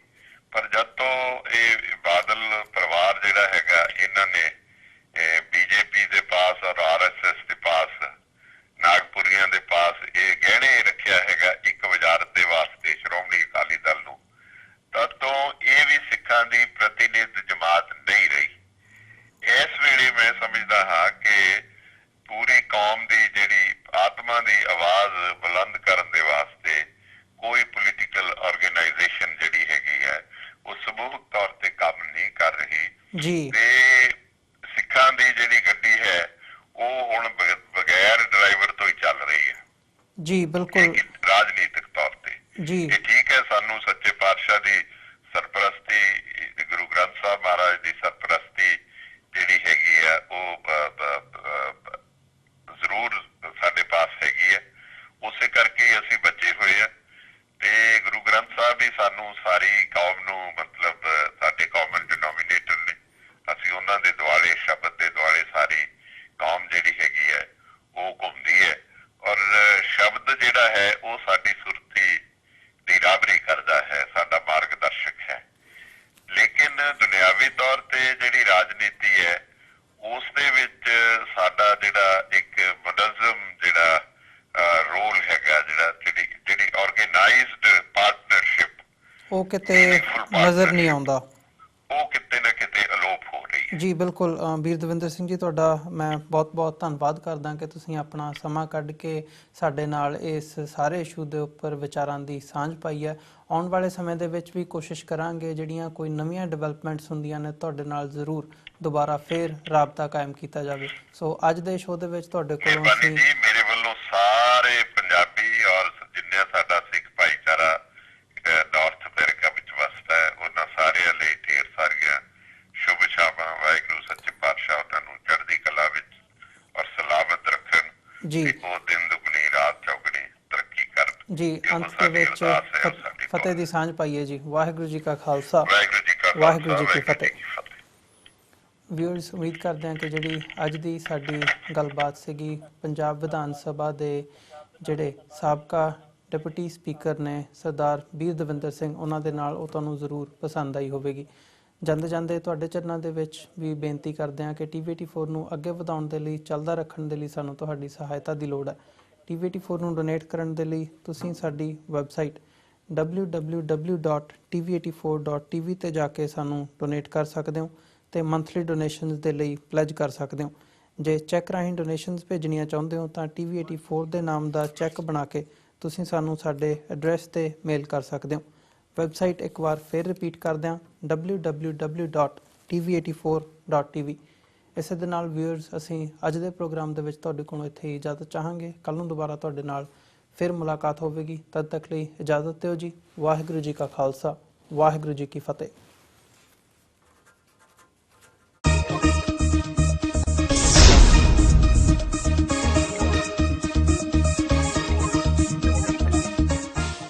ਪਰ ਜਦ ਤੋਂ ਇਹ ਬਾਦਲ ਪਰਿਵਾਰ ਜਿਹੜਾ ਹੈਗਾ ਇਹਨਾਂ ਨੇ ਬੀਜੇਪੀ ਦੇ ਪਾਸ ਔਰ RSS ਦੇ ਪਾਸ, ਨਾਗਪੁਰੀਆਂ ਦੇ ਪਾਸ ਇਹ ਗਹਿਣੇ ਰੱਖਿਆ ਹੈਗਾ ਇੱਕ ਵਜ਼ਾਰਤ ਦੇ ਵਾਸਤੇ ਸ਼੍ਰੋਮਣੀ ਅਕਾਲੀ ਦਲ ਨੂੰ, ਤਦ ਤੋਂ ਇਹ ਵੀ ਸਿੱਖਾਂ ਦੀ ਪ੍ਰਤੀਨਿਧ ਜਮਾਤ ਨਹੀਂ ਰਹੀ। ਇਸ ਵੇਲੇ ਮੈਂ ਸਮਝਦਾ ਹਾਂ ਕਿ ਪੂਰੀ ਕੌਮ ਦੀ ਜਿਹੜੀ ਆਤਮਾ ਦੀ ਆਵਾਜ਼ ਬੁਲੰਦ ਕਰਨ ਦੇ ਵਾਸਤੇ ਕੋਈ ਪੋਲੀਟੀਕਲ ਆਰਗੇਨਾਈਜੇਸ਼ਨ ਜਿਹੜੀ ਹੈਗੀ ਹੈ ਉਹ ਸਮੂਹਿਕ ਤੌਰ ਤੇ ਕੰਮ ਨਹੀਂ ਕਰ ਰਹੀ ਜੀ। ਤੇ ਸਿੱਖਾਂ ਦੀ ਜਿਹੜੀ ਗੱਡੀ ਹੈ ਉਹ ਹੁਣ ਬਗੈਰ ਡਰਾਈਵਰ ਤੋਂ ਹੀ ਚੱਲ ਰਹੀ ਹੈ ਜੀ। ਬਿਲਕੁਲ ਰਾਜਨੀਤਿਕ ਤੌਰ ਤੇ ਜੀ ਇਹ ਠੀਕ ਹੈ। ਸਾਨੂੰ ਸੱਚੇ ਪਾਤਸ਼ਾਹ ਦੀ ਸਰਪ੍ਰਸਤੀ, ਗੁਰੂ ਗ੍ਰੰਥ ਸਾਹਿਬ ਮਹਾਰਾਜ ਦੀ ਸਰਪ੍ਰਸਤੀ ਜਿਹੜੀ ਹੈਗੀ ਆ ਉਹ ਜ਼ਰੂਰ ਸਾਡੇ ਪਾਸ ਹੈਗੀ ਹੈ, ਉਸੇ ਕਰਕੇ ਅਸੀਂ ਬਚੇ ਹੋਏ ਆ ਤੇ ਗੁਰੂ ਗ੍ਰੰਥ ਸਾਹਿਬ ਵੀ ਸਾਨੂੰ ਸਾਰੀ ਕੌਮ ਨੂੰ ਮਤਲਬ ਸਾਡੇ ਕਾਮਨ ਡਿਨੋਮੀਨੇਟਰ ਨੇ। ਅਸੀਂ ਉਹਨਾਂ ਦੇ ਦੁਆਲੇ, ਸ਼ਬਦ ਦੇ ਦੁਆਲੇ ਸਾਰੀ ਕੌਮ ਜਿਹੜੀ ਹੈਗੀ ਹੈ ਉਹ ਘੁੰਮਦੀ ਹੈ ਔਰ ਸ਼ਬਦ ਜਿਹੜਾ ਹੈ ਉਹ ਸਾਡੀ ਸੁਰਤੀ ਦੀ ਰਾਹਬਰੀ ਕਰਦਾ ਹੈ, ਸਾਡਾ ਮਾਰਗਦਰਸ਼ਕ ਹੈ। ਲੇਕਿਨ ਦੁਨਿਆਵੀ ਤੌਰ ਤੇ ਜਿਹੜੀ ਰਾਜਨੀਤੀ ਹੈ ਉਸ ਦੇ ਵਿੱਚ ਸਾਡਾ ਜਿਹੜਾ ਇੱਕ ਮੁਨਜ਼ਮ ਜਿਹੜਾ ਰੋਲ ਹੈਗਾ, ਜਿਹੜੀ ਆਰਗੇਨਾਈਜ਼ਡ ਪਾਰਟਨਰਸ਼ਿਪ ਉਹ ਕਿਤੇ ਨਜ਼ਰ ਨਹੀਂ ਆਉਂਦਾ, ਉਹ ਕਿਤੇ ਨਾ ਕਿਤੇ ਅਲੋਪ ਹੋ ਰਹੀ ਹੈ ਜੀ। ਬਿਲਕੁਲ ਵੀਰ ਦਵਿੰਦਰ ਸਿੰਘ ਜੀ, ਤੁਹਾਡਾ ਮੈਂ ਬਹੁਤ ਧੰਨਵਾਦ ਕਰਦਾ ਕਿ ਤੁਸੀਂ ਆਪਣਾ ਸਮਾਂ ਕੱਢ ਕੇ ਸਾਡੇ ਨਾਲ ਇਸ ਸਾਰੇ ਇਸ਼ੂ ਦੇ ਉੱਪਰ ਵਿਚਾਰਾਂ ਦੀ ਸਾਂਝ ਪਾਈ ਹੈ। ਆਉਣ ਵਾਲੇ ਸਮੇਂ ਦੇ ਵਿੱਚ ਵੀ ਕੋਸ਼ਿਸ਼ ਕਰਾਂਗੇ ਜਿਹੜੀਆਂ ਕੋਈ ਨਵੀਆਂ ਡਿਵੈਲਪਮੈਂਟਸ ਹੁੰਦੀਆਂ ਨੇ ਤੁਹਾਡੇ ਨਾਲ ਜ਼ਰੂਰ ਦੁਬਾਰਾ ਫੇਰ ਰਾਬਤਾ ਕਾਇਮ ਕੀਤਾ ਜਾਵੇ। ਸੋ ਅੱਜ ਦੇ ਸ਼ੋਅ ਦੇ ਵਿੱਚ ਤੁਹਾਡੇ ਕੋਲੋਂ ਅਸੀਂ ਮੇਰੇ ਵੱਲੋਂ ਸਾਰੇ ਪੰਜਾਬੀ ਔਰ ਜਿੰਨੇ ਸਾਡਾ ਸਿੱਖ ਭਾਈਚਾਰਾ ਨਾਰਥ ਅਮਰੀਕਾ ਵਿੱਚ ਵਸਦਾ ਹੈ ਉਹਨਾਂ ਸਾਰਿਆਂ ਲਈ ਢੇਰ ਸਾਰੀਆਂ ਸ਼ੁਭ ਸ਼ਾਮਾਂ। ਵਾਹਿਗੁਰੂ ਸੱਚੇ ਪਾਤਸ਼ਾਹ ਉਹਨਾਂ ਨੂੰ ਚੜ੍ਹਦੀ ਕਲਾ ਵਿੱਚ ਔਰ ਸਲਾਮਤ ਰੱਖਣ ਜੀ। ਉਹ ਦਿਨ ਦੁਗਣੀ ਰਾਤ ਚੌਗਣੀ ਤਰੱਕੀ ਕਰਨ ਜੀ। ਅੰਤ ਦੇ ਵਿੱਚ ਫਤਿਹ ਦੀ ਸਾਂਝ ਪਾਈਏ ਜੀ। ਵਾਹਿਗੁਰੂ ਜੀ ਕਾ ਖਾਲਸਾ, ਵਾਹਿਗੁਰੂ ਜੀ ਕੀ ਫਤਿਹ। ਵਿਊਅਰਸ, ਉਮੀਦ ਕਰਦੇ ਹਾਂ ਕਿ ਜਿਹੜੀ ਅੱਜ ਦੀ ਸਾਡੀ ਗੱਲਬਾਤ ਸੀਗੀ ਪੰਜਾਬ ਵਿਧਾਨ ਸਭਾ ਦੇ ਜਿਹੜੇ ਸਾਬਕਾ ਡਿਪਟੀ ਸਪੀਕਰ ਨੇ ਸਰਦਾਰ ਵੀਰ ਦਵਿੰਦਰ ਸਿੰਘ, ਉਹਨਾਂ ਦੇ ਨਾਲ, ਉਹ ਤੁਹਾਨੂੰ ਜ਼ਰੂਰ ਪਸੰਦ ਆਈ ਹੋਵੇਗੀ। ਜਾਂਦੇ ਜਾਂਦੇ ਤੁਹਾਡੇ ਚਰਨਾਂ ਦੇ ਵਿੱਚ ਵੀ ਬੇਨਤੀ ਕਰਦੇ ਹਾਂ ਕਿ TV84 ਨੂੰ ਅੱਗੇ ਵਧਾਉਣ ਦੇ ਲਈ, ਚੱਲਦਾ ਰੱਖਣ ਦੇ ਲਈ ਸਾਨੂੰ ਤੁਹਾਡੀ ਸਹਾਇਤਾ ਦੀ ਲੋੜ ਹੈ। TV84 ਨੂੰ ਡੋਨੇਟ ਕਰਨ ਦੇ ਲਈ ਤੁਸੀਂ ਸਾਡੀ ਵੈਬਸਾਈਟ www.tv84.tv ਤੇ ਜਾ ਕੇ ਸਾਨੂੰ ਡੋਨੇਟ ਕਰ ਸਕਦੇ ਹੋ ਤੇ ਮੰਥਲੀ ਡੋਨੇਸ਼ਨਸ ਦੇ ਲਈ ਪਲੈਜ ਕਰ ਸਕਦੇ ਹੋ। ਜੇ ਚੈੱਕ ਰਾਹੀਂ ਡੋਨੇਸ਼ਨਸ ਭੇਜਣੀਆਂ ਚਾਹੁੰਦੇ ਹੋ ਤਾਂ TV84 ਦੇ ਨਾਮ ਦਾ ਚੈੱਕ ਬਣਾ ਕੇ ਤੁਸੀਂ ਸਾਨੂੰ ਸਾਡੇ ਐਡਰੈਸ ਤੇ ਮੇਲ ਕਰ ਸਕਦੇ ਹੋ। ਵੈਬਸਾਈਟ ਇੱਕ ਵਾਰ ਫਿਰ ਰਿਪੀਟ ਕਰਦੇ ਹਾਂ, www.tv84.tv। ਇਸੇ ਦੇ ਨਾਲ ਵਿਊਅਰਸ, ਅਸੀਂ ਅੱਜ ਦੇ ਪ੍ਰੋਗਰਾਮ ਦੇ ਵਿੱਚ ਤੁਹਾਡੇ ਕੋਲੋਂ ਇੱਥੇ ਹੀ ਇਜਾਜ਼ਤ ਚਾਹਾਂਗੇ। ਕੱਲ੍ਹ ਨੂੰ ਦੁਬਾਰਾ ਤੁਹਾਡੇ ਨਾਲ ਫਿਰ ਮੁਲਾਕਾਤ ਹੋਵੇਗੀ। ਤਦ ਤੱਕ ਲਈ ਇਜਾਜ਼ਤ ਦਿਓ ਜੀ। ਵਾਹਿਗੁਰੂ ਜੀ ਕਾ ਖਾਲਸਾ, ਵਾਹਿਗੁਰੂ ਜੀ ਕੀ ਫਤਿਹ।